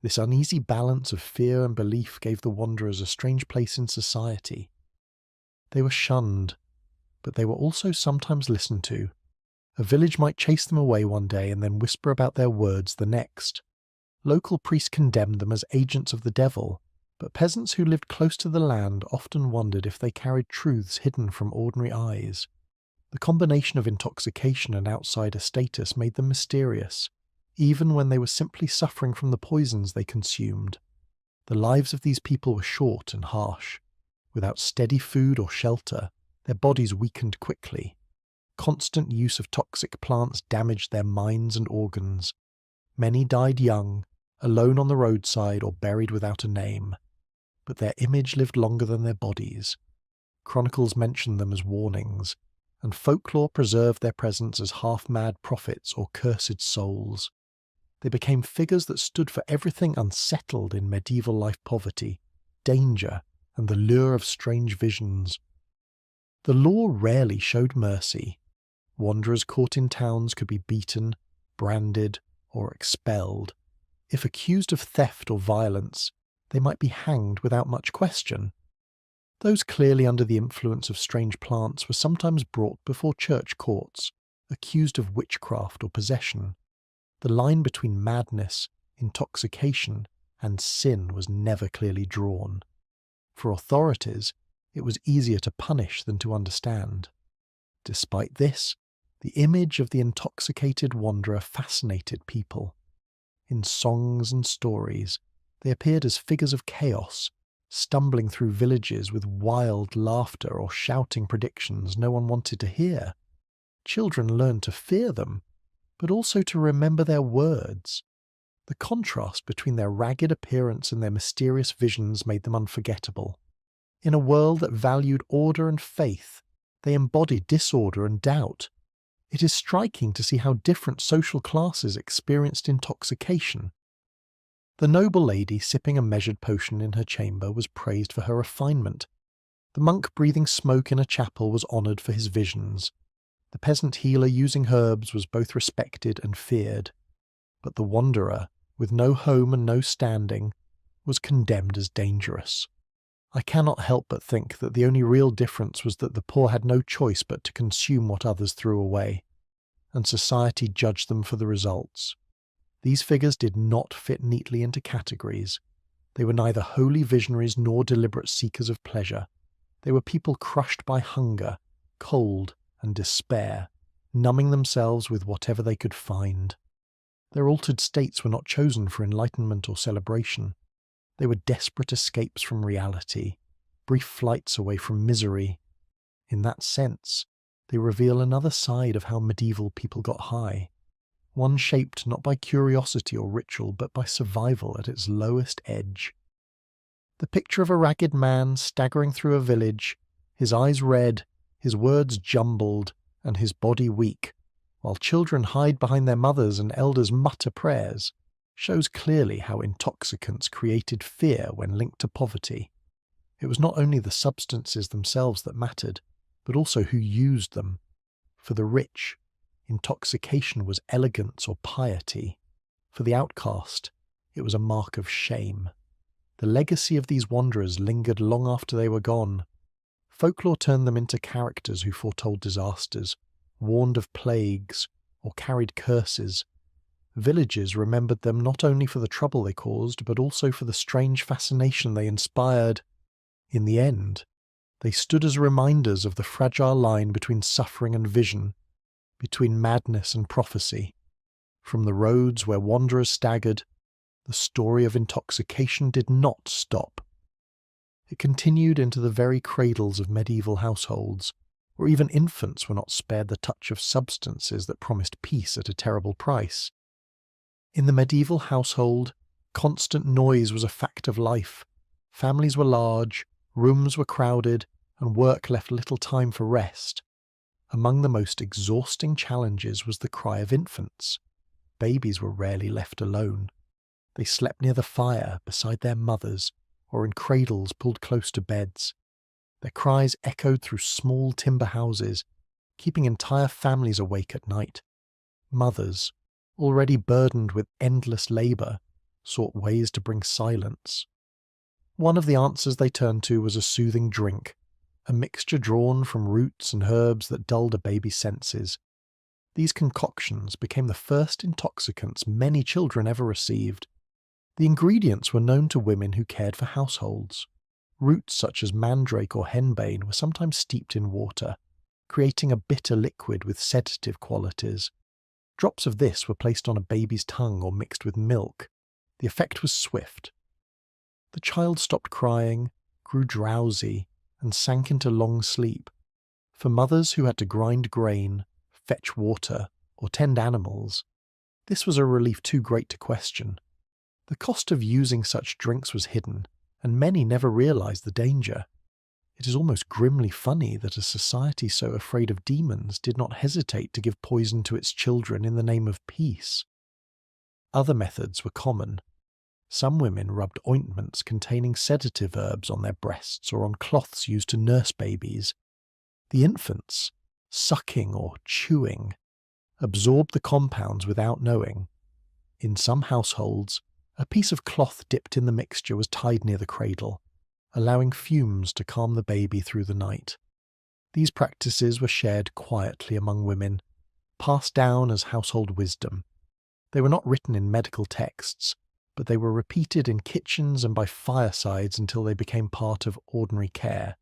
This uneasy balance of fear and belief gave the wanderers a strange place in society. They were shunned, but they were also sometimes listened to. A village might chase them away one day and then whisper about their words the next. Local priests condemned them as agents of the devil, but peasants who lived close to the land often wondered if they carried truths hidden from ordinary eyes. The combination of intoxication and outsider status made them mysterious, even when they were simply suffering from the poisons they consumed. The lives of these people were short and harsh. Without steady food or shelter, their bodies weakened quickly. Constant use of toxic plants damaged their minds and organs. Many died young, alone on the roadside or buried without a name. But their image lived longer than their bodies. Chronicles mention them as warnings, and folklore preserved their presence as half-mad prophets or cursed souls. They became figures that stood for everything unsettled in medieval life: poverty, danger, and the lure of strange visions. The law rarely showed mercy. Wanderers caught in towns could be beaten, branded, or expelled. If accused of theft or violence, they might be hanged without much question. Those clearly under the influence of strange plants were sometimes brought before church courts, accused of witchcraft or possession. The line between madness, intoxication, and sin was never clearly drawn. For authorities, it was easier to punish than to understand. Despite this, the image of the intoxicated wanderer fascinated people. In songs and stories, they appeared as figures of chaos, stumbling through villages with wild laughter or shouting predictions no one wanted to hear. Children learned to fear them, but also to remember their words. The contrast between their ragged appearance and their mysterious visions made them unforgettable. In a world that valued order and faith, they embodied disorder and doubt. It is striking to see how different social classes experienced intoxication. The noble lady sipping a measured potion in her chamber was praised for her refinement. The monk breathing smoke in a chapel was honoured for his visions. The peasant healer using herbs was both respected and feared. But the wanderer, with no home and no standing, was condemned as dangerous. I cannot help but think that the only real difference was that the poor had no choice but to consume what others threw away, and society judged them for the results. These figures did not fit neatly into categories. They were neither holy visionaries nor deliberate seekers of pleasure. They were people crushed by hunger, cold, and despair, numbing themselves with whatever they could find. Their altered states were not chosen for enlightenment or celebration. They were desperate escapes from reality, brief flights away from misery. In that sense, they reveal another side of how medieval people got high, one shaped not by curiosity or ritual but by survival at its lowest edge. The picture of a ragged man staggering through a village, his eyes red, his words jumbled, and his body weak, while children hide behind their mothers and elders mutter prayers, shows clearly how intoxicants created fear when linked to poverty. It was not only the substances themselves that mattered, but also who used them. For the rich, intoxication was elegance or piety. For the outcast, it was a mark of shame. The legacy of these wanderers lingered long after they were gone. Folklore turned them into characters who foretold disasters, warned of plagues, or carried curses. Villagers remembered them not only for the trouble they caused, but also for the strange fascination they inspired. In the end, they stood as reminders of the fragile line between suffering and vision, between madness and prophecy. From the roads where wanderers staggered, the story of intoxication did not stop. It continued into the very cradles of medieval households, where even infants were not spared the touch of substances that promised peace at a terrible price. In the medieval household, constant noise was a fact of life. Families were large, rooms were crowded, and work left little time for rest. Among the most exhausting challenges was the cry of infants. Babies were rarely left alone. They slept near the fire, beside their mothers, or in cradles pulled close to beds. Their cries echoed through small timber houses, keeping entire families awake at night. Mothers, already burdened with endless labour, sought ways to bring silence. One of the answers they turned to was a soothing drink, a mixture drawn from roots and herbs that dulled a baby's senses. These concoctions became the first intoxicants many children ever received. The ingredients were known to women who cared for households. Roots such as mandrake or henbane were sometimes steeped in water, creating a bitter liquid with sedative qualities. Drops of this were placed on a baby's tongue or mixed with milk. The effect was swift. The child stopped crying, grew drowsy, and sank into long sleep. For mothers who had to grind grain, fetch water, or tend animals, this was a relief too great to question. The cost of using such drinks was hidden, and many never realized the danger. It is almost grimly funny that a society so afraid of demons did not hesitate to give poison to its children in the name of peace. Other methods were common. Some women rubbed ointments containing sedative herbs on their breasts or on cloths used to nurse babies. The infants, sucking or chewing, absorbed the compounds without knowing. In some households, a piece of cloth dipped in the mixture was tied near the cradle, allowing fumes to calm the baby through the night. These practices were shared quietly among women, passed down as household wisdom. They were not written in medical texts, but they were repeated in kitchens and by firesides until they became part of ordinary care.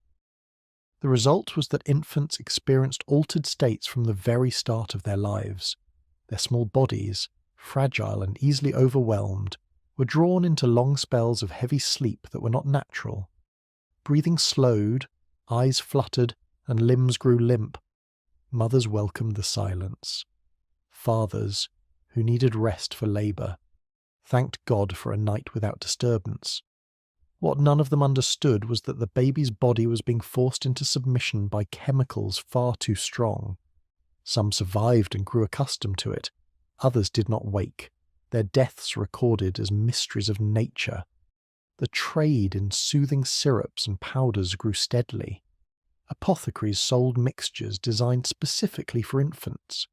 The result was that infants experienced altered states from the very start of their lives. Their small bodies, fragile and easily overwhelmed, were drawn into long spells of heavy sleep that were not natural. Breathing slowed, eyes fluttered, and limbs grew limp. Mothers welcomed the silence. Fathers, who needed rest for labour, thanked God for a night without disturbance. What none of them understood was that the baby's body was being forced into submission by chemicals far too strong. Some survived and grew accustomed to it. Others did not wake, their deaths recorded as mysteries of nature. The trade in soothing syrups and powders grew steadily. Apothecaries sold mixtures designed specifically for infants.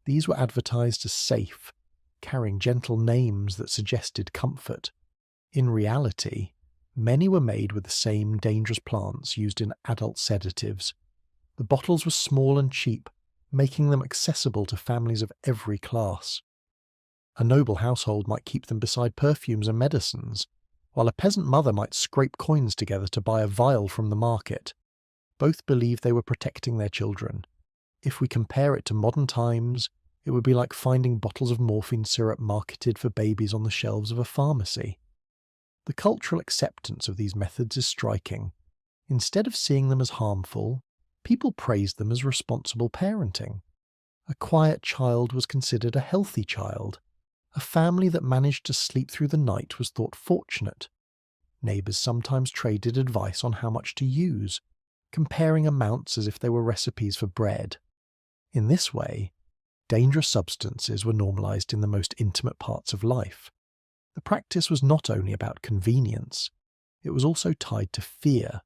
These were advertised as safe, carrying gentle names that suggested comfort. In reality, many were made with the same dangerous plants used in adult sedatives. The bottles were small and cheap, making them accessible to families of every class. A noble household might keep them beside perfumes and medicines, while a peasant mother might scrape coins together to buy a vial from the market. Both believed they were protecting their children. If we compare it to modern times, it would be like finding bottles of morphine syrup marketed for babies on the shelves of a pharmacy. The cultural acceptance of these methods is striking. Instead of seeing them as harmful, people praised them as responsible parenting. A quiet child was considered a healthy child. A family that managed to sleep through the night was thought fortunate. Neighbours sometimes traded advice on how much to use, comparing amounts as if they were recipes for bread. In this way, dangerous substances were normalised in the most intimate parts of life. The practice was not only about convenience, it was also tied to fear.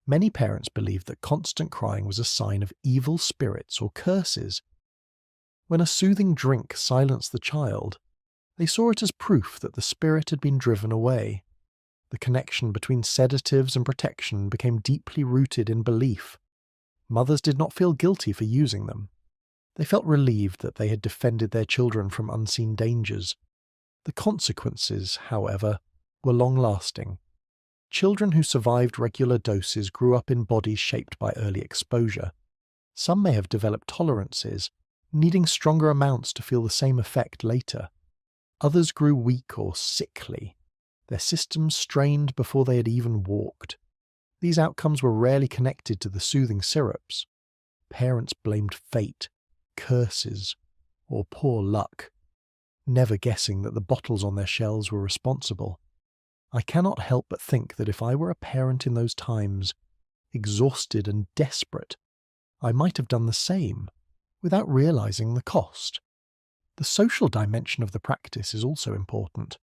Many parents believed that constant crying was a sign of evil spirits or curses. When a soothing drink silenced the child, they saw it as proof that the spirit had been driven away. The connection between sedatives and protection became deeply rooted in belief. Mothers did not feel guilty for using them. They felt relieved that they had defended their children from unseen dangers. The consequences, however, were long-lasting. Children who survived regular doses grew up in bodies shaped by early exposure. Some may have developed tolerances, needing stronger amounts to feel the same effect later. Others grew weak or sickly, their systems strained before they had even walked. These outcomes were rarely connected to the soothing syrups. Parents blamed fate, curses, or poor luck, never guessing that the bottles on their shelves were responsible. I cannot help but think that if I were a parent in those times, exhausted and desperate, I might have done the same, without realizing the cost. The social dimension of the practice is also important.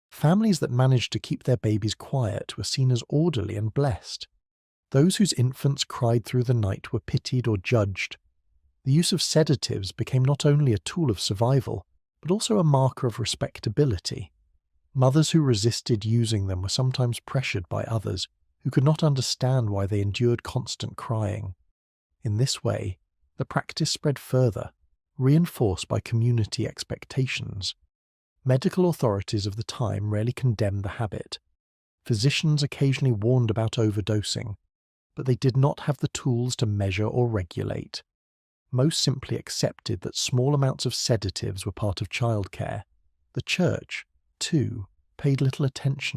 Families that managed to keep their babies quiet were seen as orderly and blessed. Those whose infants cried through the night were pitied or judged. The use of sedatives became not only a tool of survival, but also a marker of respectability. Mothers who resisted using them were sometimes pressured by others who could not understand why they endured constant crying. In this way, the practice spread further, reinforced by community expectations. Medical authorities of the time rarely condemned the habit. Physicians occasionally warned about overdosing, but they did not have the tools to measure or regulate. Most simply accepted that small amounts of sedatives were part of childcare. The church, too, paid little attention